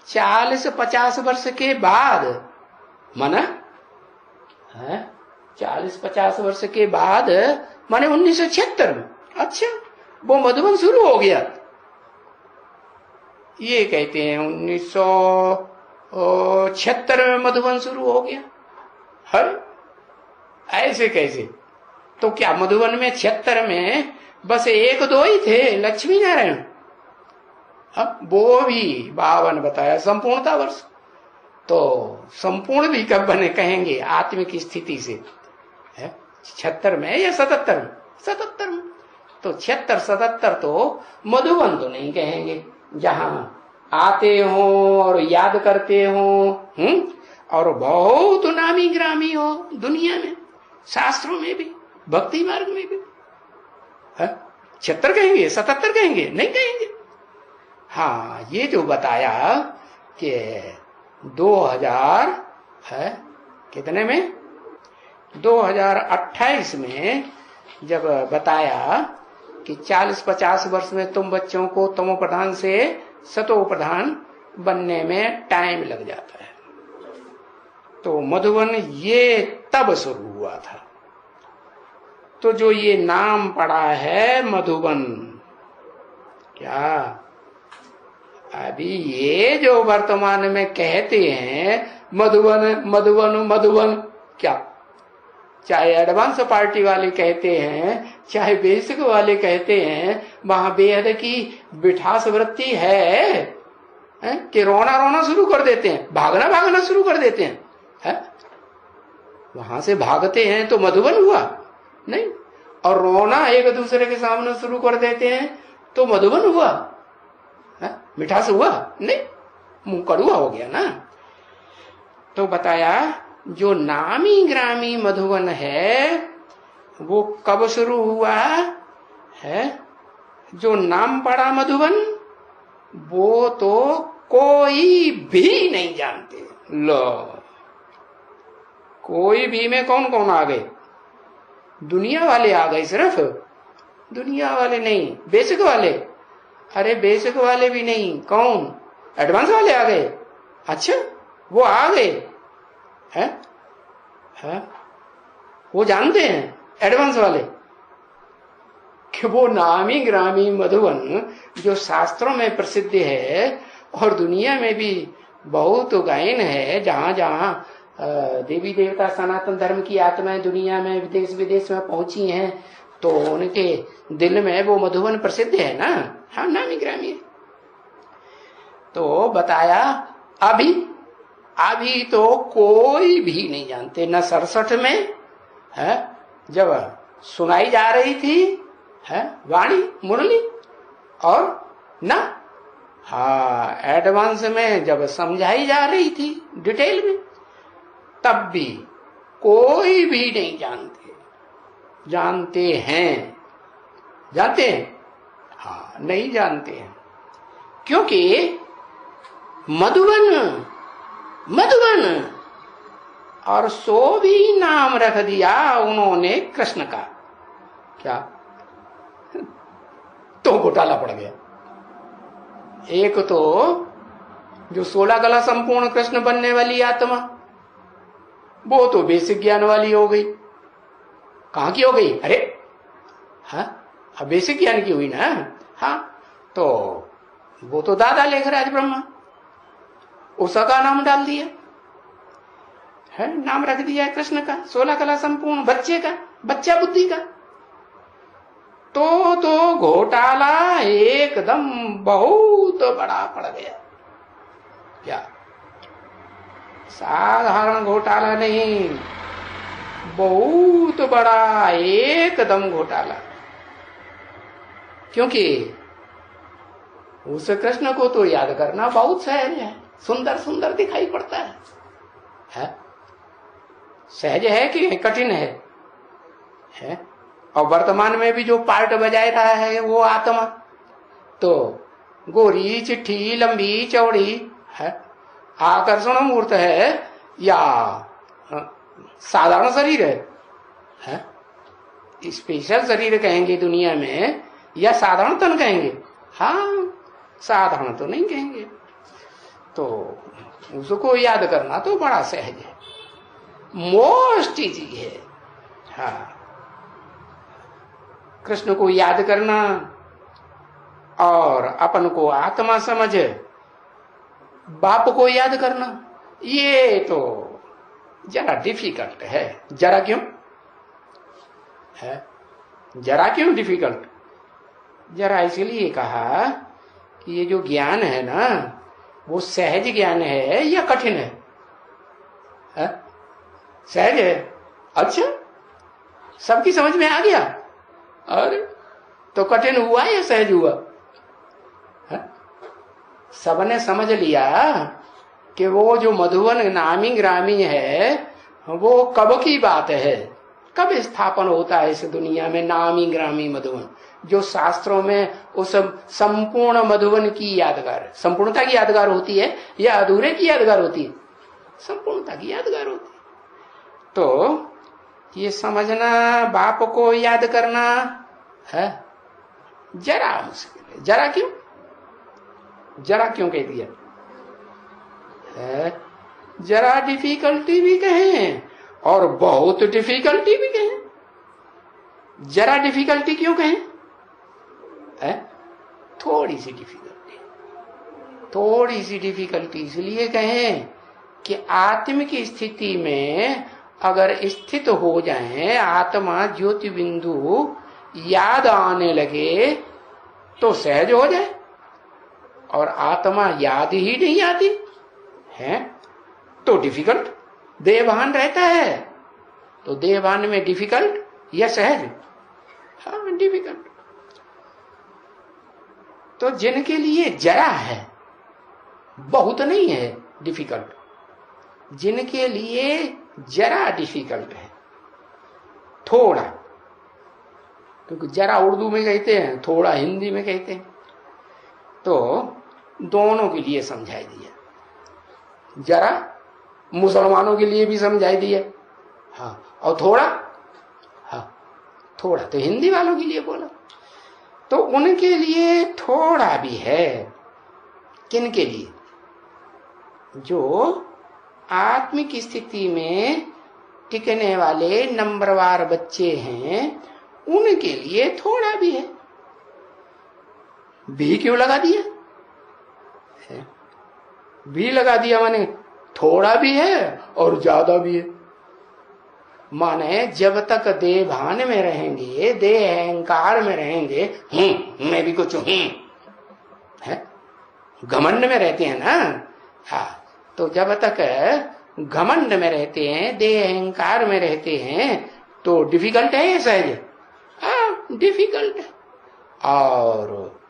40-50 वर्ष के बाद माना है, 40-50 वर्ष के बाद माने 1976 में। अच्छा, वो मधुबन शुरू हो गया। ये कहते हैं 1976 में मधुबन शुरू हो गया। हर ऐसे कैसे? तो क्या मधुबन में 76 में बस 1-2 ही थे, लक्ष्मी नारायण? अब वो भी 52 बताया संपूर्णता वर्ष। तो संपूर्ण भी कब बने कहेंगे आत्मिक स्थिति से? 76 में या 77 में? 77 में। तो 76-77 तो मधुबन तो नहीं कहेंगे, जहां आते हो और याद करते हो, और बहुत नामी ग्रामी हो दुनिया में, शास्त्रों में भी, भक्ति मार्ग में भी। 76 कहेंगे, 77 कहेंगे? नहीं कहेंगे। हाँ, ये जो बताया कि 2000 है कितने में, 2028 में जब बताया कि 40-50 वर्ष में तुम बच्चों को तमो प्रधान से सतो प्रधान बनने में टाइम लग जाता है, तो मधुबन ये तब शुरू हुआ था। तो जो ये नाम पड़ा है मधुबन, क्या अभी ये जो वर्तमान में कहते हैं मधुबन मधुबन मधुबन, क्या चाहे एडवांस पार्टी वाले कहते हैं, चाहे बेसिक वाले कहते हैं, वहां बेहद की बिठास वृत्ति है कि रोना रोना शुरू कर देते हैं, भागना भागना शुरू कर देते हैं, वहां से भागते हैं तो मधुबन हुआ नहीं, और रोना एक दूसरे के सामने शुरू कर देते हैं तो मधुबन हुआ, मिठास हुआ नहीं, मुंह कड़ुआ हो गया ना। तो बताया जो नामी ग्रामी मधुबन है वो कब शुरू हुआ है? जो नाम पड़ा मधुबन वो तो कोई भी नहीं जानते। लो, कोई भी में कौन कौन आ गए? दुनिया वाले आ गए, सिर्फ दुनिया वाले नहीं, बेसिक वाले। अरे बेसिक वाले भी नहीं, कौन? एडवांस वाले आ गए। अच्छा, वो आ गए हैं? वो जानते हैं एडवांस वाले कि वो नामी ग्रामी मधुबन जो शास्त्रों में प्रसिद्ध है और दुनिया में भी बहुत गायन है, जहां जहां देवी देवता सनातन धर्म की आत्माएं दुनिया में विदेश विदेश में पहुंची हैं, तो उनके दिल में वो मधुबन प्रसिद्ध है ना। हाँ, नामी ग्रामी है। तो बताया अभी तो कोई भी नहीं जानते, न 67 में है जब सुनाई जा रही थी है वाणी मुरली, और न एडवांस में जब समझाई जा रही थी डिटेल में, तब भी कोई भी नहीं जानते। जानते हैं? हाँ, नहीं जानते हैं, क्योंकि मधुबन और सो भी नाम रख दिया उन्होंने कृष्ण का। क्या? तो घोटाला पड़ गया। एक तो जो 16 कला संपूर्ण कृष्ण बनने वाली आत्मा, वो तो बेसिक ज्ञान वाली हो गई। कहां की हो गई? अरे हाँ, बेसिक ज्ञान की हुई ना। हाँ, तो वो तो दादा लेखराज ब्रह्मा, उसका नाम डाल दिया है, नाम रख दिया है कृष्ण का, 16 कला संपूर्ण बच्चे का, बच्चा बुद्धि का। तो घोटाला एकदम बहुत बड़ा पड़ गया। क्या? साधारण घोटाला नहीं, बहुत बड़ा एकदम घोटाला। क्योंकि उस कृष्ण को तो याद करना बहुत सहज है, सुंदर सुंदर दिखाई पड़ता है? सहज है कि कठिन है? और वर्तमान में भी जो पार्ट बजाय रहा है वो आत्मा, तो गोरी चिट्ठी लंबी चौड़ी है, आकर्षण मूर्त है या साधारण शरीर है? स्पेशल शरीर कहेंगे दुनिया में या साधारण तन कहेंगे? हाँ, साधारण तो नहीं कहेंगे। तो उसको याद करना तो बड़ा सहज है, मोस्ट इजी है। हाँ, कृष्ण को याद करना और अपन को आत्मा समझ बाप को याद करना, ये तो जरा डिफिकल्ट है। जरा क्यों है? जरा क्यों डिफिकल्ट? जरा इसलिए कहा कि ये जो ज्ञान है ना, वो सहज ज्ञान है या कठिन है? सहज है। अच्छा, सबकी समझ में आ गया। अरे तो कठिन हुआ या सहज हुआ? सबने समझ लिया कि वो जो मधुवन नामी ग्रामी है, वो कब की बात है, कब स्थापन होता है इस दुनिया में नामी ग्रामी मधुवन, जो शास्त्रों में उस संपूर्ण मधुवन की यादगार, संपूर्णता की यादगार होती है या अधूरे की यादगार होती है? संपूर्णता की यादगार होती है। तो ये समझना, बाप को याद करना है जरा मुश्किल है। जरा क्यों? जरा क्यों कह दिया है? जरा डिफिकल्टी भी कहें और बहुत डिफिकल्टी भी कहें। जरा डिफिकल्टी क्यों कहें? थोड़ी सी डिफिकल्टी, थोड़ी सी डिफिकल्टी इसलिए कहें कि आत्म की स्थिति में अगर स्थित हो जाए, आत्मा ज्योति बिंदु याद आने लगे तो सहज हो जाए, और आत्मा याद ही नहीं आती है तो डिफिकल्ट। देहभान रहता है तो देहभान में डिफिकल्ट या सहज? हाँ, डिफिकल्ट। तो जिनके लिए जरा है, बहुत नहीं है डिफिकल्ट, जिनके लिए जरा डिफिकल्ट है, थोड़ा, क्योंकि जरा उर्दू में कहते हैं, थोड़ा हिंदी में कहते हैं, तो दोनों के लिए समझाई दिया। जरा मुसलमानों के लिए भी समझाई दिया, हाँ, और थोड़ा, हाँ, थोड़ा तो हिंदी वालों के लिए बोला। तो उनके लिए थोड़ा भी है। किन के लिए? जो आत्मिक स्थिति में टिकने वाले नंबरवार बच्चे हैं, उनके लिए थोड़ा भी है। भी क्यों लगा दिया? भी लगा दिया माने थोड़ा भी है और ज्यादा भी है। माने जब तक देह भान में रहेंगे, देह अहंकार में रहेंगे, मैं भी कुछ हूं, घमंड में रहते हैं ना। हाँ, तो जब तक घमंड में रहते हैं, देह अहंकार में रहते हैं, तो डिफिकल्ट है ये सहज? हाँ, डिफिकल्ट है। और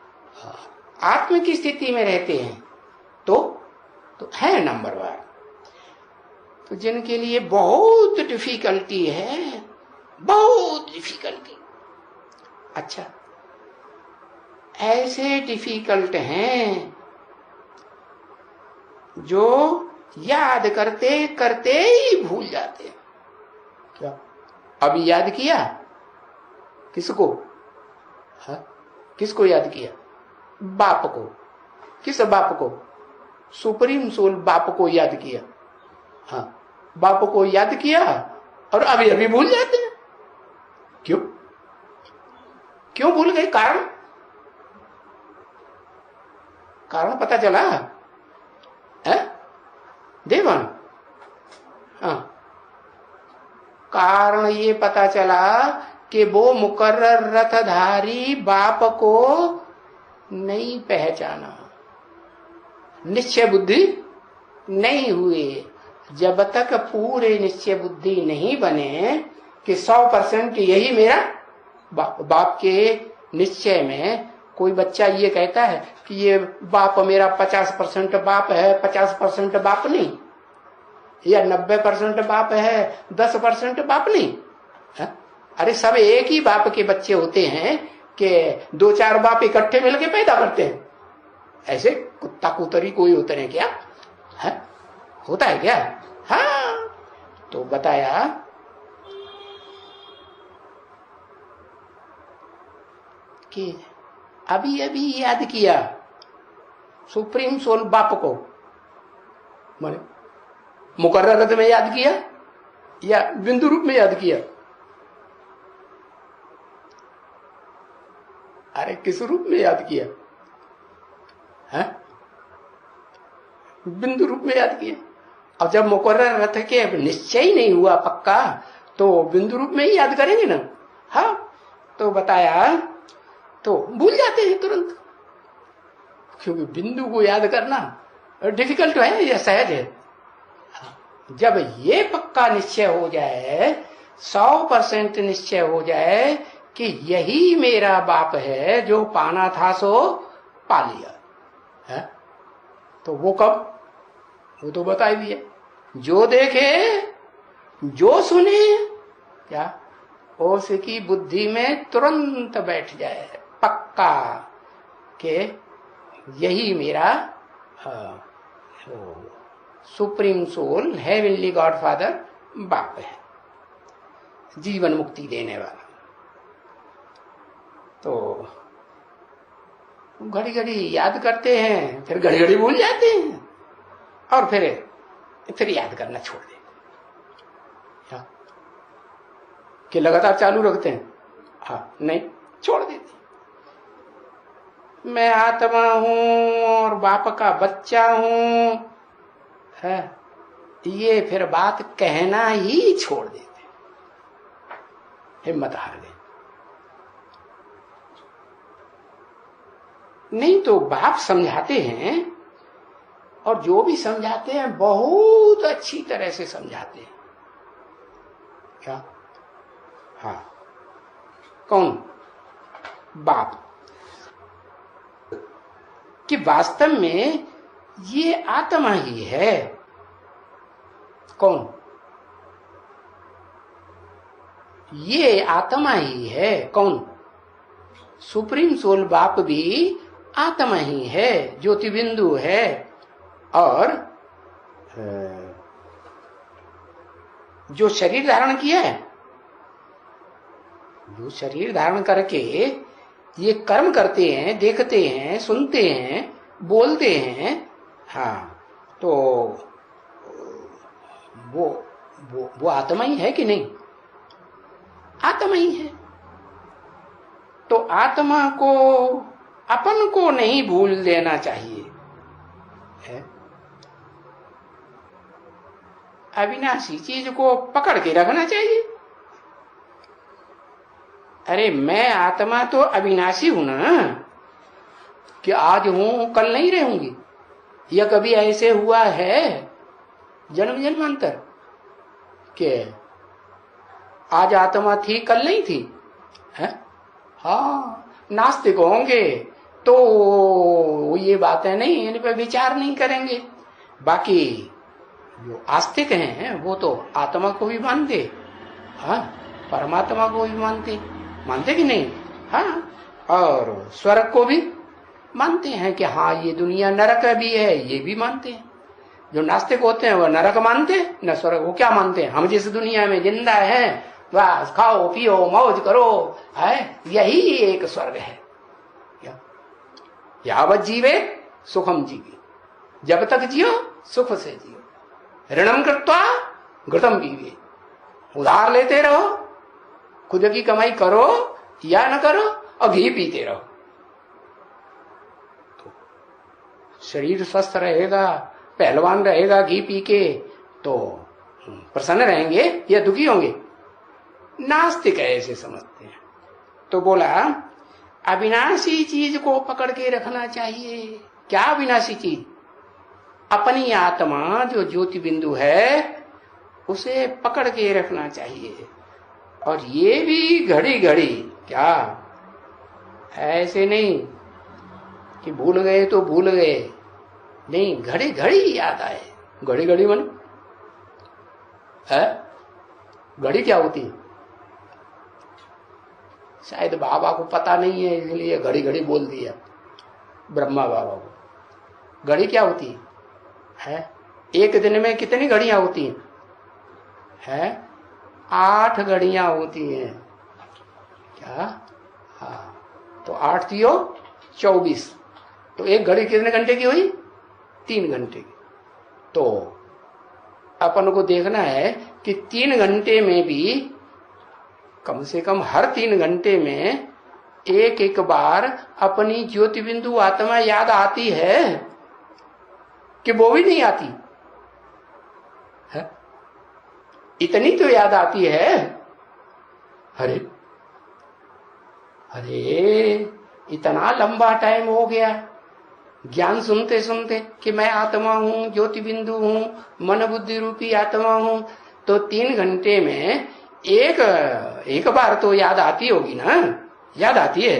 आत्म की स्थिति में रहते हैं तो है नंबरवार। तो जिनके लिए बहुत डिफिकल्टी है, बहुत डिफिकल्टी, अच्छा, ऐसे डिफिकल्ट हैं जो याद करते करते ही भूल जाते हैं। क्या अभी याद किया? किसको? हाँ? किसको याद किया? बाप को। किस बाप को? सुप्रीम सोल बाप को याद किया। हाँ, बाप को याद किया और अभी अभी भूल जाते हैं। क्यों? क्यों भूल गए? कारण? कारण पता चला है? देवन, हाँ, कारण ये पता चला कि वो मुकर्रर रथधारी बाप को नहीं पहचाना, निश्चय बुद्धि नहीं हुए। जब तक पूरे निश्चय बुद्धि नहीं बने कि 100% यही मेरा बाप के निश्चय में कोई बच्चा ये कहता है कि ये बाप मेरा 50% बाप है, 50% बाप नहीं, या 90% बाप है, 10% बाप नहीं है? अरे सब एक ही बाप के बच्चे होते हैं कि 2-4 बाप इकट्ठे मिलके पैदा करते हैं। ऐसे कुत्ता कुतरी कोई होते हैं क्या? है? होता है क्या? हाँ, तो बताया कि अभी अभी याद किया सुप्रीम सोल बाप को माने मुकर्रर अर्थ में याद किया या बिंदु रूप में याद किया? अरे किस रूप में याद किया है? बिंदु रूप में याद किया। अब जब मुकर्रर अर्थ के निश्चय ही नहीं हुआ पक्का तो बिंदु रूप में ही याद करेंगे ना। हाँ तो बताया तो भूल जाते हैं तुरंत, क्योंकि बिंदु को याद करना डिफिकल्ट है या सहज है। जब ये पक्का निश्चय हो जाए, 100% निश्चय हो जाए कि यही मेरा बाप है, जो पाना था सो पा लिया है, तो वो कब? वो तो बता ही दिया, जो देखे जो सुने क्या उसकी बुद्धि में तुरंत बैठ जाए पक्का कि यही मेरा supreme soul heavenly God father बाप है, जीवन मुक्ति देने वाला। तो घड़ी घड़ी याद करते हैं, फिर घड़ी घड़ी भूल जाते हैं और फिर याद करना छोड़ देते कि लगातार चालू रखते हैं। हाँ नहीं, छोड़ देते। मैं आत्मा हूं और बाप का बच्चा हूं है, ये फिर बात कहना ही छोड़ देते, हिम्मत हार गए। नहीं तो बाप समझाते हैं, और जो भी समझाते हैं बहुत अच्छी तरह से समझाते हैं। क्या? हाँ, कौन? बाप। कि वास्तव में ये आत्मा ही है। कौन? ये आत्मा ही है। कौन? सुप्रीम सोल बाप भी आत्मा ही है, ज्योति बिंदु है। और जो शरीर धारण किया है, जो शरीर धारण करके ये कर्म करते हैं, देखते हैं, सुनते हैं, बोलते हैं, हाँ, तो वो आत्मा ही है कि नहीं? आत्मा ही है। तो आत्मा को, अपन को नहीं भूल देना चाहिए है। अविनाशी चीज को पकड़ के रखना चाहिए। अरे मैं आत्मा तो अविनाशी हूं ना, कि आज हूं कल नहीं रहूंगी। यह कभी ऐसे हुआ है जन्म जन्मांतर कि आज आत्मा थी कल नहीं थी है? हाँ, नास्तिक होंगे तो ये बातें नहीं, इन पे विचार नहीं करेंगे। बाकी जो आस्तिक हैं वो तो आत्मा को भी मानते, हाँ, परमात्मा को भी मानते कि नहीं? हाँ, और स्वर्ग को भी मानते हैं कि हाँ ये दुनिया नरक भी है, ये भी मानते हैं। जो नास्तिक होते हैं वो नरक मानते हैं, न स्वर्ग। वो क्या मानते हैं? हम जिस दुनिया में जिंदा हैं, बस खाओ पियो मौज करो है, यही एक स्वर्ग है। यावत जीवे सुखम जीवे, जब तक जियो सुख से जियो। ऋणम कृत्वा घृतम पीवे, उधार लेते रहो, खुद की कमाई करो या न करो, और घी पीते रहो। तो शरीर स्वस्थ रहेगा, पहलवान रहेगा घी पी के, तो प्रसन्न रहेंगे या दुखी होंगे? नास्तिक ऐसे समझते हैं। तो बोला अविनाशी चीज को पकड़ के रखना चाहिए। क्या अविनाशी चीज? अपनी आत्मा जो ज्योति बिंदु है उसे पकड़ के रखना चाहिए। और ये भी घड़ी घड़ी, क्या ऐसे नहीं कि भूल गए तो भूल गए, नहीं, घड़ी घड़ी याद आए। घड़ी घड़ी मन है, घड़ी क्या होती है? शायद बाबा को पता नहीं है इसलिए घड़ी घड़ी बोल दिया, ब्रह्मा बाबा को। घड़ी क्या होती है? एक दिन में कितनी घड़ियां होती हैं? 8 घड़ियां होती हैं। क्या? हाँ, तो 8 3 24, तो एक घड़ी कितने घंटे की हुई? 3 घंटे की। तो अपन को देखना है कि 3 घंटे में भी कम से कम हर 3 घंटे में एक एक बार अपनी ज्योति बिंदु आत्मा याद आती है कि वो भी नहीं आती है? इतनी तो याद आती है। अरे अरे इतना लंबा टाइम हो गया ज्ञान सुनते सुनते कि मैं आत्मा हूं, ज्योति बिंदु हूं, मन बुद्धि रूपी आत्मा हूं। तो 3 घंटे में एक बार तो याद आती होगी ना? याद आती है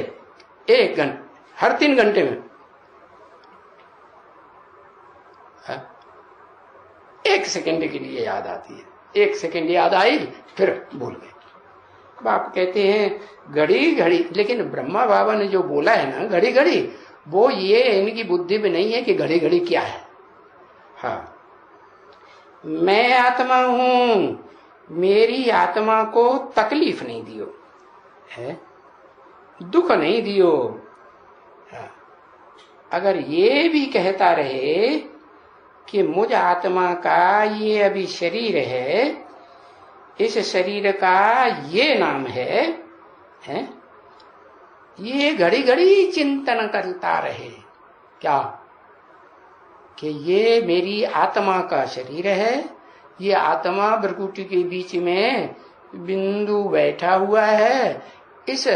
एक घंटे, हर 3 घंटे में 1 सेकंड के लिए याद आती है। 1 सेकंड याद आई फिर भूल गए। बाप कहते हैं घड़ी घड़ी, लेकिन ब्रह्मा बाबा ने जो बोला है ना घड़ी घड़ी, वो ये इनकी बुद्धि में नहीं है कि घड़ी घड़ी क्या है। हाँ, मैं आत्मा हूं, मेरी आत्मा को तकलीफ नहीं दियो है, दुख नहीं दियो। हाँ, अगर ये भी कहता रहे कि मुझ आत्मा का ये अभी शरीर है, इस शरीर का ये नाम है, ये घड़ी घड़ी चिंतन करता रहे क्या कि ये मेरी आत्मा का शरीर है, ये आत्मा भ्रकुटी के बीच में बिंदु बैठा हुआ है, इस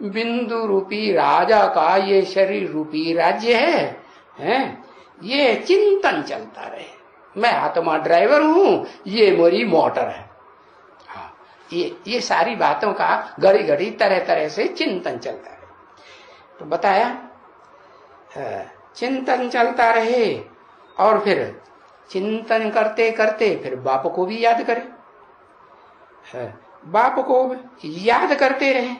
बिंदु रूपी राजा का ये शरीर रूपी राज्य है? ये चिंतन चलता रहे। मैं आत्मा ड्राइवर हूं, ये मेरी मोटर है। हाँ, ये सारी बातों का घड़ी घड़ी तरह तरह से चिंतन चलता रहे। तो बताया चिंतन चलता रहे और फिर चिंतन करते करते फिर बाप को भी याद करे, बाप को याद करते रहे।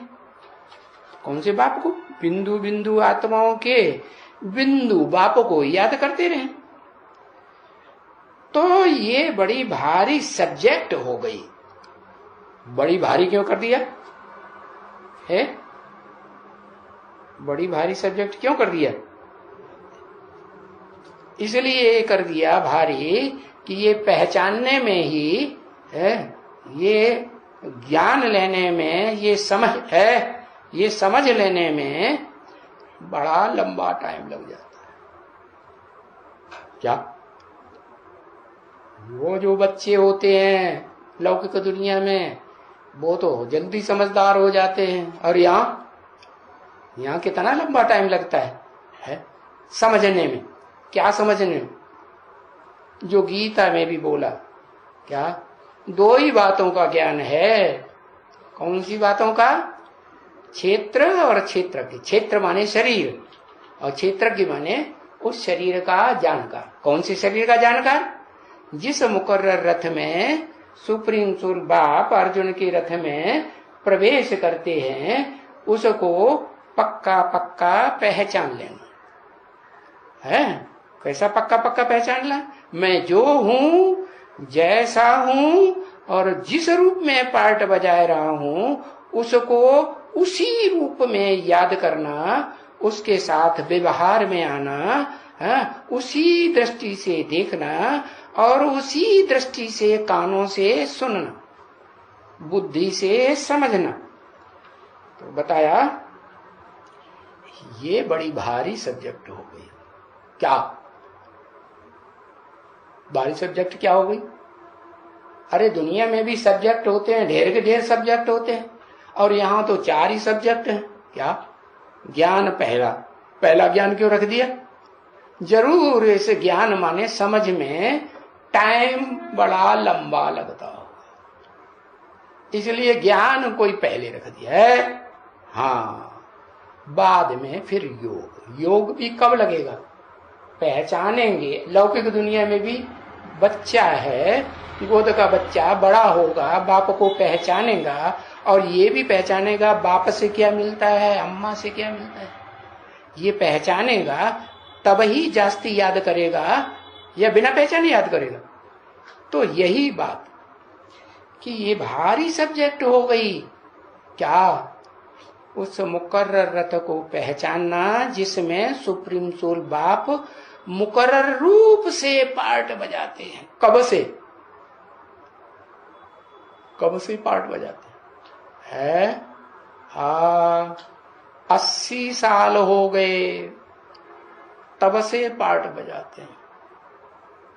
कौन से बाप को? बिंदु बिंदु आत्माओं के बिंदु बाप को याद करते रहे। तो ये बड़ी भारी सब्जेक्ट हो गई। बड़ी भारी क्यों कर दिया है? बड़ी भारी सब्जेक्ट क्यों कर दिया? इसलिए कर दिया भारी कि ये पहचानने में ही है, ये ज्ञान लेने में, ये समझ लेने में बड़ा लंबा टाइम लग जाता है। क्या वो जो बच्चे होते हैं लौकिक दुनिया में, वो तो जल्दी समझदार हो जाते हैं, और यहाँ कितना लंबा टाइम लगता है समझने में। क्या समझने में? जो गीता में भी बोला, क्या 2 ही बातों का ज्ञान है। कौन सी बातों का? क्षेत्र और क्षेत्र की। क्षेत्र माने शरीर और क्षेत्र की माने उस शरीर का जानकार। कौन से शरीर का जानकार? जिस मुकर्रर रथ में सुप्रीम सोल बाप अर्जुन के रथ में प्रवेश करते हैं, उसको पक्का पक्का पहचान लेना है। कैसा पक्का पक्का पहचानना? मैं जो हूं, जैसा हूं और जिस रूप में पार्ट बजा रहा हूं, उसको उसी रूप में याद करना, उसके साथ व्यवहार में आना, उसी दृष्टि से देखना और उसी दृष्टि से कानों से सुनना, बुद्धि से समझना। तो बताया ये बड़ी भारी सब्जेक्ट हो गई। क्या भारी सब्जेक्ट क्या हो गई? अरे दुनिया में भी सब्जेक्ट होते हैं, ढेर के ढेर सब्जेक्ट होते हैं, और यहाँ तो 4 ही सब्जेक्ट हैं। क्या? ज्ञान पहला ज्ञान क्यों रख दिया? जरूर इस ज्ञान माने समझ में टाइम बड़ा लंबा लगता हो, इसलिए ज्ञान कोई पहले रख दिया है। हाँ, बाद में फिर योग भी कब लगेगा? पहचानेंगे। लौकिक दुनिया में भी बच्चा है, गोद का बच्चा बड़ा होगा, बाप को पहचानेगा, और ये भी पहचानेगा बाप से क्या मिलता है, अम्मा से क्या मिलता है। ये पहचानेगा तब ही जास्ती याद करेगा, या बिना पहचाने याद करेगा। तो यही बात कि ये भारी सब्जेक्ट हो गई। क्या उस मुकर्रर रथ को पहचानना जिसमें सुप्रीम सोल बाप मुकर्रर रूप से पार्ट बजाते हैं। कब से पार्ट बजाते हैं? 80 साल हो गए तब से पार्ट बजाते हैं।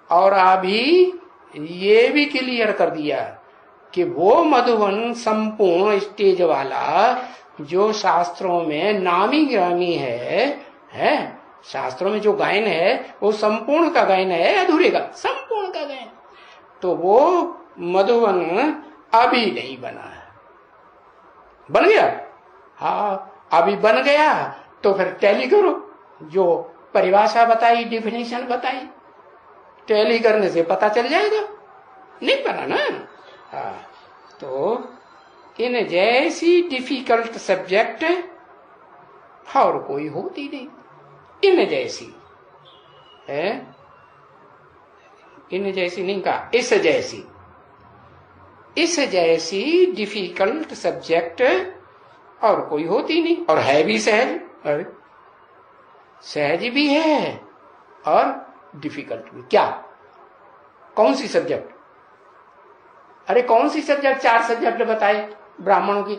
और अभी ये भी क्लियर कर दिया कि वो मधुबन संपूर्ण स्टेज वाला जो शास्त्रों में नामी ग्रामी है शास्त्रों में जो गायन है वो संपूर्ण का गायन है, अधूरे का संपूर्ण का गायन। तो वो मधुबन अभी नहीं बना है, बन गया। हाँ, अभी बन गया तो फिर टैली करो, जो परिभाषा बताई, डिफिनेशन बताई, टैली करने से पता चल जाएगा। नहीं बना ना। हाँ, तो इन जैसी डिफिकल्ट सब्जेक्ट और कोई होती नहीं। इन जैसी है, इन जैसी नहीं कहा, इस जैसी डिफिकल्ट सब्जेक्ट और कोई होती नहीं। और है भी सहज, अरे सहज भी है और डिफिकल्ट भी। क्या, कौन सी सब्जेक्ट? अरे कौन सी सब्जेक्ट? 4 सब्जेक्ट बताए ब्राह्मणों की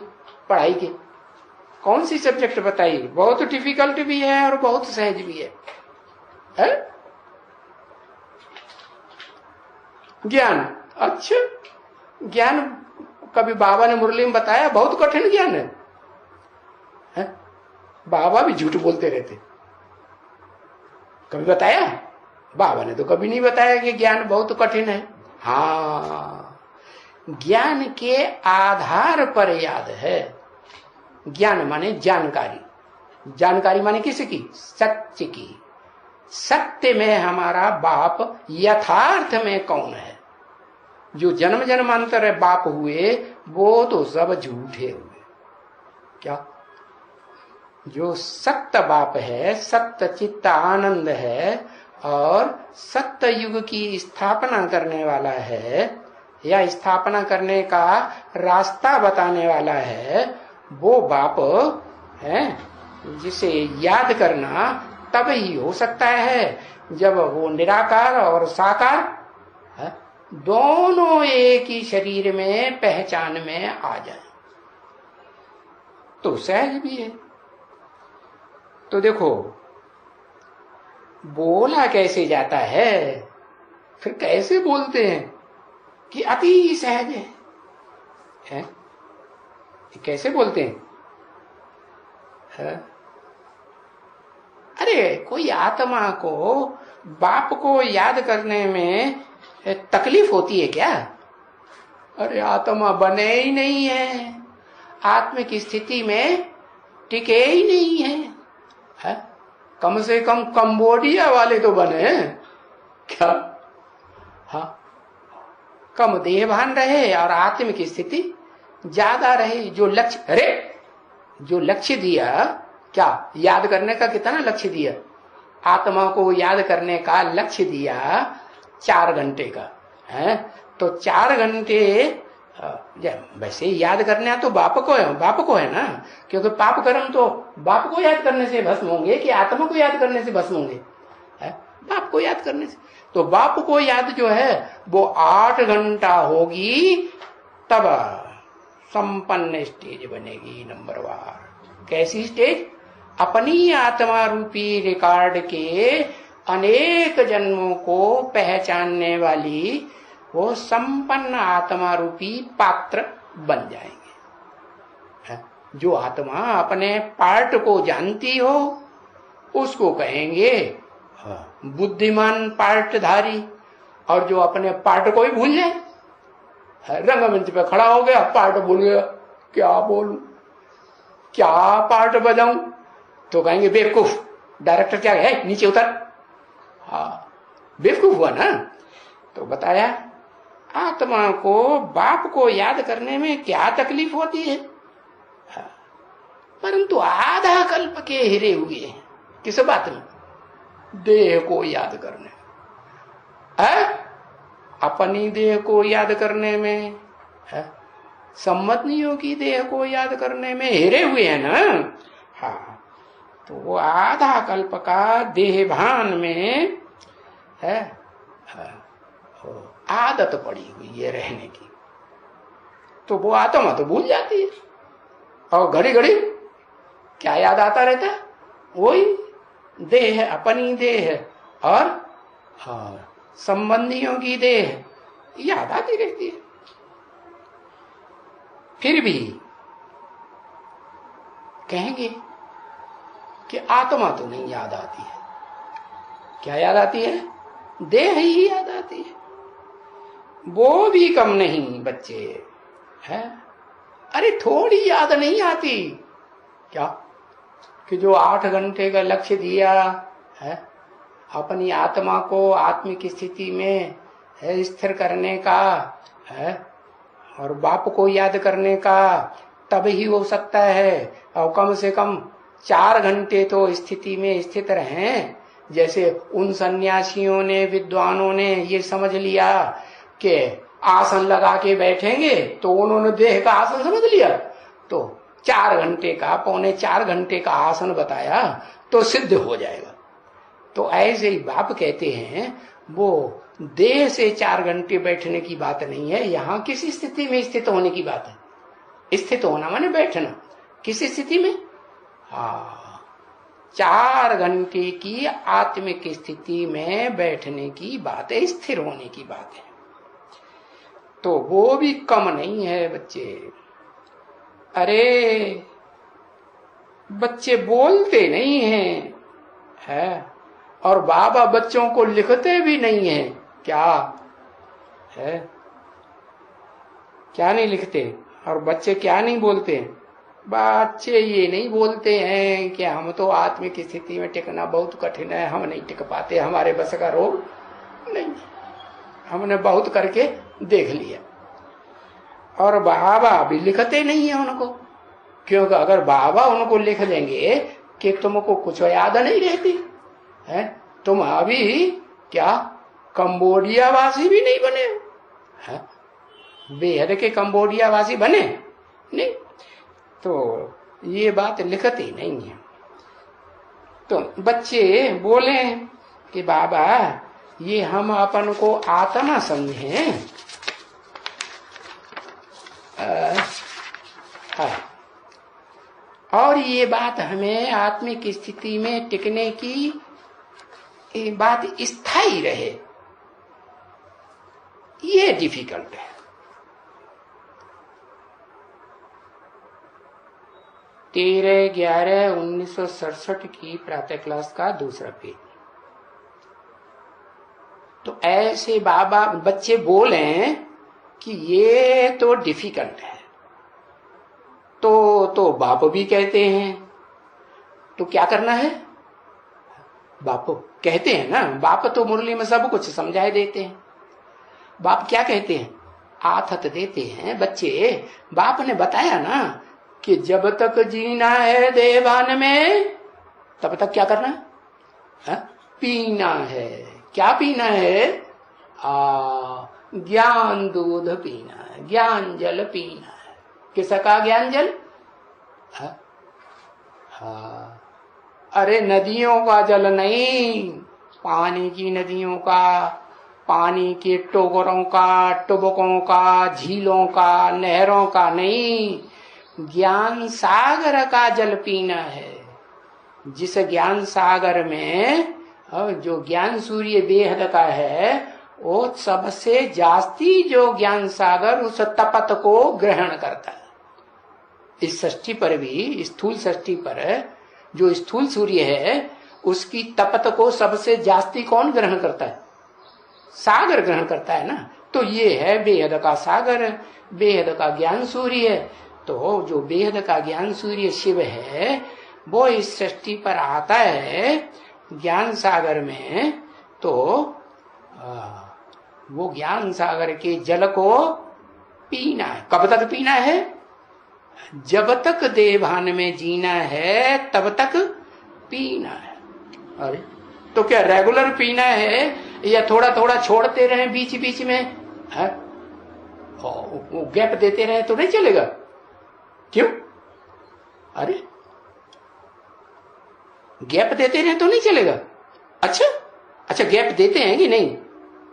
पढ़ाई के। कौन सी सब्जेक्ट बताई? बहुत डिफिकल्ट भी है और बहुत सहज भी है? ज्ञान, अच्छा ज्ञान कभी बाबा ने मुरली में बताया बहुत कठिन ज्ञान है? बाबा भी झूठ बोलते रहते। कभी बताया? बाबा ने तो कभी नहीं बताया कि ज्ञान बहुत कठिन है। हाँ, ज्ञान के आधार पर याद है। ज्ञान माने जानकारी, जानकारी माने किसकी? सत्य की। सत्य में हमारा बाप यथार्थ में कौन है? जो जन्म जन्मांतर बाप हुए वो तो सब झूठे हुए। क्या? जो सत्य बाप है, सत्य चित्त आनंद है और सत्य युग की स्थापना करने वाला है या स्थापना करने का रास्ता बताने वाला है, वो बाप है जिसे याद करना तब ही हो सकता है जब वो निराकार और साकार है, दोनों एक ही शरीर में पहचान में आ जाए। तो सहज भी है। तो देखो बोला कैसे जाता है, फिर कैसे बोलते हैं कि अति सहज है? कैसे बोलते हैं? अरे कोई आत्मा को बाप को याद करने में तकलीफ होती है क्या? अरे आत्मा बने ही नहीं है, आत्मिक स्थिति में टिके ही नहीं है? कम से कम कंबोडिया वाले तो बने क्या? हाँ, कम देहभान रहे और आत्मिक स्थिति ज्यादा रहे। जो लक्ष्य, अरे जो लक्ष्य दिया, क्या याद करने का कितना लक्ष्य दिया? आत्मा को याद करने का लक्ष्य दिया 4 घंटे का है। तो 4 घंटे वैसे याद करना तो बाप को है ना, क्योंकि पाप कर्म तो बाप को याद करने से भस्म होंगे कि आत्मा को याद करने से भस्म होंगे? बाप को याद करने से। तो बाप को याद जो है वो 8 घंटा होगी, तब संपन्न स्टेज बनेगी नंबरवार। कैसी स्टेज? अपनी आत्मा रूपी रिकॉर्ड के अनेक जन्मों को पहचानने वाली वो संपन्न आत्मा रूपी पात्र बन जाएंगे। जो आत्मा अपने पार्ट को जानती हो उसको कहेंगे बुद्धिमान पार्टधारी। और जो अपने पार्ट को ही भूल जाए, रंगमंच पे खड़ा हो गया, पार्ट भूल गया, क्या बोलूं, क्या पार्ट बजाऊं, तो कहेंगे बेवकूफ। डायरेक्टर क्या है, नीचे उतर। हाँ, बेवकूफ हुआ ना। तो बताया आत्मा को बाप को याद करने में क्या तकलीफ होती है, परंतु आधा कल्प के हिरे हुए हैं किस बात में? देह को याद करने, अपनी देह को याद करने में है? संबंधियों की देह को याद करने में हेरे हुए हैं ना। हाँ, तो वो आधा कल्प का देह भान में है, आदत पड़ी हुई है रहने की, तो वो आत्मा तो भूल जाती है। और घड़ी घड़ी क्या याद आता रहता है? वही देह, अपनी देह और संबंधियों की देह याद आती रहती है। फिर भी कहेंगे कि आत्मा तो नहीं याद आती है। क्या याद आती है? देह ही याद आती है। वो भी कम नहीं बच्चे है। अरे थोड़ी याद नहीं आती क्या कि जो 8 घंटे का लक्ष्य दिया है अपनी आत्मा को आत्मिक स्थिति में है स्थिर करने का है और बाप को याद करने का, तब ही हो सकता है। और कम से कम 4 घंटे तो स्थिति में स्थित रहें। जैसे उन सन्यासियों ने, विद्वानों ने ये समझ लिया कि आसन लगा के बैठेंगे, तो उन्होंने देह का आसन समझ लिया, तो 4 घंटे का, पौने 4 घंटे का आसन बताया तो सिद्ध हो जाएगा। तो ऐसे ही बाप कहते हैं वो देह से 4 घंटे बैठने की बात नहीं है, यहाँ किस स्थिति में स्थित होने की बात है। स्थित होना माने बैठना। किस स्थिति में? हाँ, 4 घंटे की आत्मिक स्थिति में बैठने की बात है, स्थिर होने की बात है। तो वो भी कम नहीं है बच्चे। अरे बच्चे बोलते नहीं हैं है, और बाबा बच्चों को लिखते भी नहीं हैं। क्या है? क्या नहीं लिखते? और बच्चे क्या नहीं बोलते? बच्चे ये नहीं बोलते हैं कि हम तो आत्मिक स्थिति में टिकना बहुत कठिन है, हम नहीं टिक पाते, हमारे बस का रोग नहीं, हमने बहुत करके देख लिया। और बाबा भी लिखते नहीं है उनको, क्योंकि अगर बाबा उनको लिख देंगे कि तुमको कुछ याद नहीं रहती है, तुम अभी क्या कंबोडिया वासी भी नहीं बने है? बेहद के कंबोडिया वासी बने नहीं, तो ये बात लिखती नहीं है। तो बच्चे बोले कि बाबा ये हम अपन को आत्मा समझें, और ये बात हमें आत्मिक स्थिति में टिकने की बात स्थायी रहे, ये डिफिकल्ट है। 13/11/1967 की प्रातः क्लास का दूसरा पेज। तो ऐसे बाबा बच्चे बोले कि ये तो डिफिकल्ट है, तो बाप भी कहते हैं, तो क्या करना है? बाप कहते हैं ना, बाप तो मुरली में सब कुछ समझाए देते हैं। बाप क्या कहते हैं? आथत देते हैं। बच्चे, बाप ने बताया ना कि जब तक जीना है देवान में, तब तक क्या करना है? पीना है। क्या पीना है? ज्ञान दूध पीना है, ज्ञान जल पीना है। किसका ज्ञान जल? हाँ, अरे नदियों का जल नहीं, पानी की नदियों का, पानी के टोकरों का, टुबकों का, झीलों का, नहरों का नहीं, ज्ञान सागर का जल पीना है। जिस ज्ञान सागर में जो ज्ञान सूर्य बेहद का है, वो सबसे जास्ती जो ज्ञान सागर उस तपत को ग्रहण करता है। इस षष्ठी पर भी, स्थूल षष्ठी पर जो स्थूल सूर्य है, उसकी तपत को सबसे जास्ती कौन ग्रहण करता है? सागर ग्रहण करता है ना। तो ये है बेहद का सागर, बेहद का ज्ञान सूर्य। तो जो बेहद का ज्ञान सूर्य शिव है, वो इस सृष्टि पर आता है ज्ञान सागर में। तो वो ज्ञान सागर के जल को पीना है। कब तक पीना है? जब तक देवभान में जीना है तब तक पीना है। अरे तो क्या रेगुलर पीना है या थोड़ा थोड़ा छोड़ते रहे बीच बीच में है? वो गैप देते रहे तो नहीं चलेगा? क्यों? अरे गैप देते रहे तो नहीं चलेगा? अच्छा गैप देते हैं कि नहीं?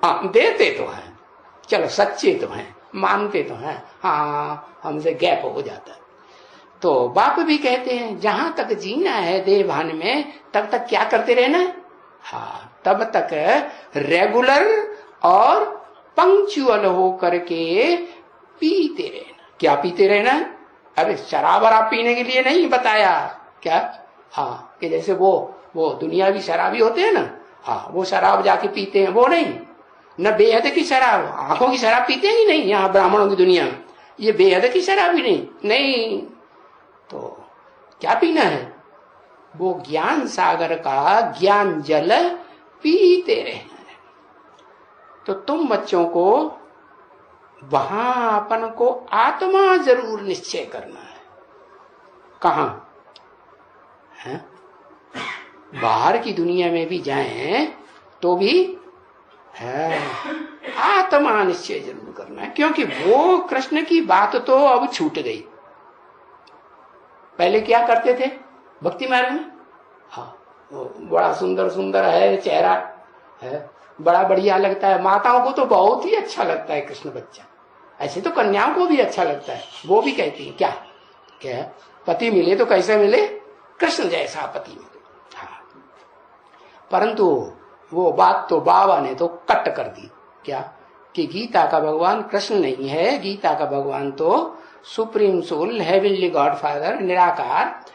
हाँ देते तो हैं, चलो सच्चे तो हैं, मानते तो हैं, हाँ हमसे गैप हो जाता है। तो बाप भी कहते हैं जहां तक जीना है देह भान में तब तक क्या करते रहना है? हाँ तब तक रेगुलर और पंक्चुअल हो करके पीते रहना। क्या पीते रहना है? अरे शराब वराब पीने के लिए नहीं बताया क्या? हाँ कि जैसे वो दुनियावी शराबी होते हैं ना, हाँ वो शराब जाके पीते हैं, वो नहीं। न बेहद की शराब, आंखों की शराब पीते हैं कि नहीं यहाँ ब्राह्मणों की दुनिया में? ये बेहद की शराब ही नहीं। तो क्या पीना है? वो ज्ञान सागर का ज्ञान जल पीते रहना है। तो तुम बच्चों को वहां अपन को आत्मा जरूर निश्चय करना है। कहां है? बाहर की दुनिया में भी जाएं तो भी है आत्मा निश्चय जरूर करना है, क्योंकि वो कृष्ण की बात तो अब छूट गई। पहले क्या करते थे भक्ति मार्ग में? हाँ बड़ा सुंदर सुंदर है चेहरा है, बड़ा बढ़िया लगता है, माताओं को तो बहुत ही अच्छा लगता है कृष्ण बच्चा, ऐसे तो कन्याओं को भी अच्छा लगता है। वो भी कहती है क्या पति मिले तो कैसे मिले? कृष्ण जैसा पति मिले। हाँ परंतु वो बात तो बाबा ने तो कट कर दी। क्या? कि गीता का भगवान कृष्ण नहीं है, गीता का भगवान तो supreme soul heavenly God father निराकार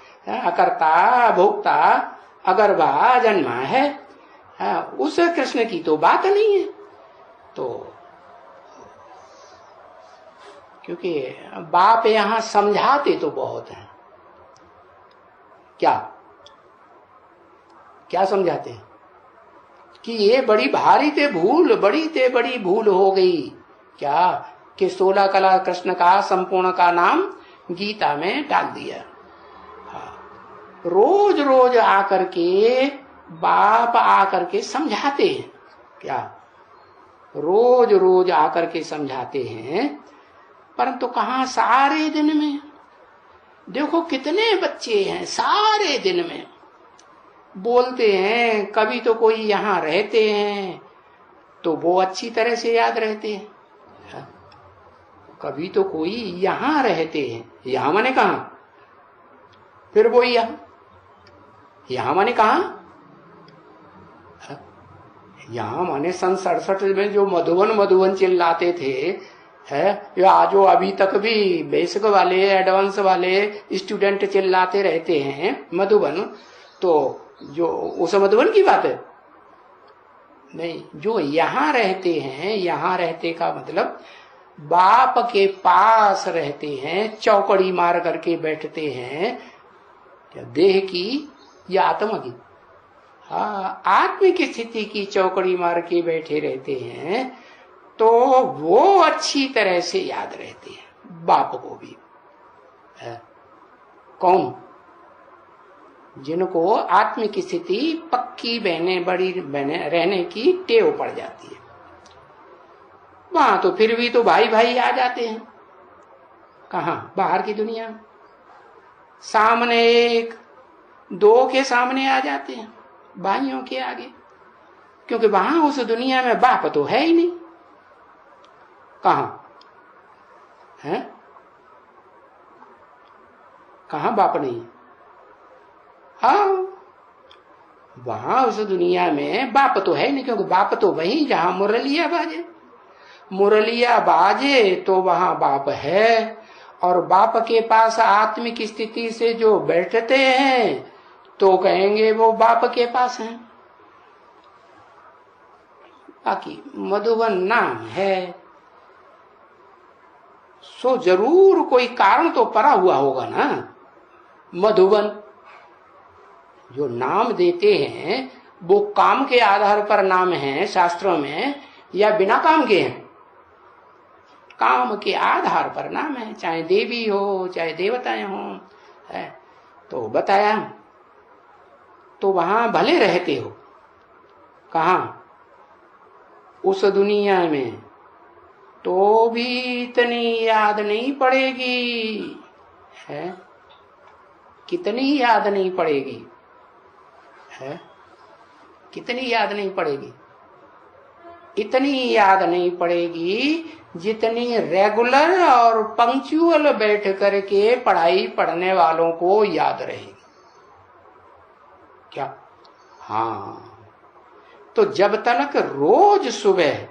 अकर्ता भोक्ता अगर्भा जन्मा है। उस कृष्ण की तो बात नहीं है। तो क्योंकि बाप यहां समझाते तो बहुत हैं। क्या समझाते हैं? कि ये बड़ी भारी ते भूल, बड़ी भूल हो गई। क्या? कि 16 कला कृष्ण का संपूर्ण का नाम गीता में डाल दिया। हाँ। रोज रोज आकर के बाप आकर के समझाते हैं। क्या? रोज रोज आकर के समझाते हैं, परंतु कहां सारे दिन में। देखो कितने बच्चे हैं सारे दिन में बोलते हैं। कभी तो कोई यहाँ रहते हैं तो वो अच्छी तरह से याद रहते हैं, कभी तो कोई यहाँ रहते हैं। यहाँ माने कहा? फिर वो यहाँ माने कहा? यहाँ माने सन 67 में जो मधुबन चिल्लाते थे है, या जो अभी तक भी बेसिक वाले एडवांस वाले स्टूडेंट चिल्लाते रहते हैं मधुबन, तो जो उस मधुबन की बात है नहीं। जो यहाँ रहते हैं, यहाँ रहते का मतलब बाप के पास रहते हैं, चौकड़ी मार करके बैठते हैं। क्या? देह की या आत्मा की? हाँ आत्मिक स्थिति की चौकड़ी मार के बैठे रहते हैं, तो वो अच्छी तरह से याद रहते हैं बाप को भी। कौन? जिनको आत्मिक स्थिति पक्की बड़ी रहने की टेव पड़ जाती है, वहां तो फिर भी तो भाई भाई आ जाते हैं। कहां? बाहर की दुनिया में सामने एक दो के सामने आ जाते हैं, भाइयों के आगे, क्योंकि वहां उस दुनिया में बाप तो है ही नहीं। कहां है? कहां बाप नहीं? हाँ वहां उस दुनिया में बाप तो है नहीं, क्योंकि बाप तो वही जहां मुरलिया बाजे तो वहां बाप है। और बाप के पास आत्मिक स्थिति से जो बैठते हैं तो कहेंगे वो बाप के पास हैं। बाकी मधुबन नाम है, सो जरूर कोई कारण तो पड़ा हुआ होगा ना। मधुबन जो नाम देते हैं वो काम के आधार पर नाम है शास्त्रों में, या बिना काम के हैं? काम के आधार पर नाम है, चाहे देवी हो चाहे देवताएं हो, है तो बताया। तो वहां भले रहते हो, कहां? उस दुनिया में तो भी इतनी याद नहीं पड़ेगी, है? कितनी याद नहीं पड़ेगी, है? कितनी याद नहीं पड़ेगी? इतनी याद नहीं पड़ेगी जितनी रेगुलर और पंक्चुअल बैठ करके पढ़ाई पढ़ने वालों को याद रहेगी। क्या? हाँ, तो जब तक रोज सुबह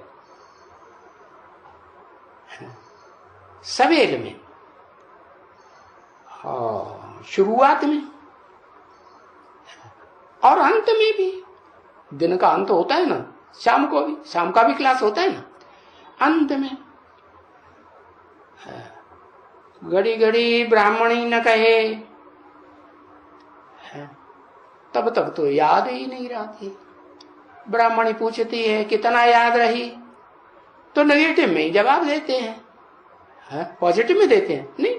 सवेर में, शुरुआत में और अंत में भी, दिन का अंत होता है ना, शाम को भी, शाम का भी क्लास होता है ना, अंत में घड़ी घड़ी ब्राह्मणी न कहे, तब तक तो याद ही नहीं रहती। ब्राह्मणी पूछती है कितना याद रही, तो नेगेटिव में ही जवाब देते हैं, पॉजिटिव में देते हैं नहीं,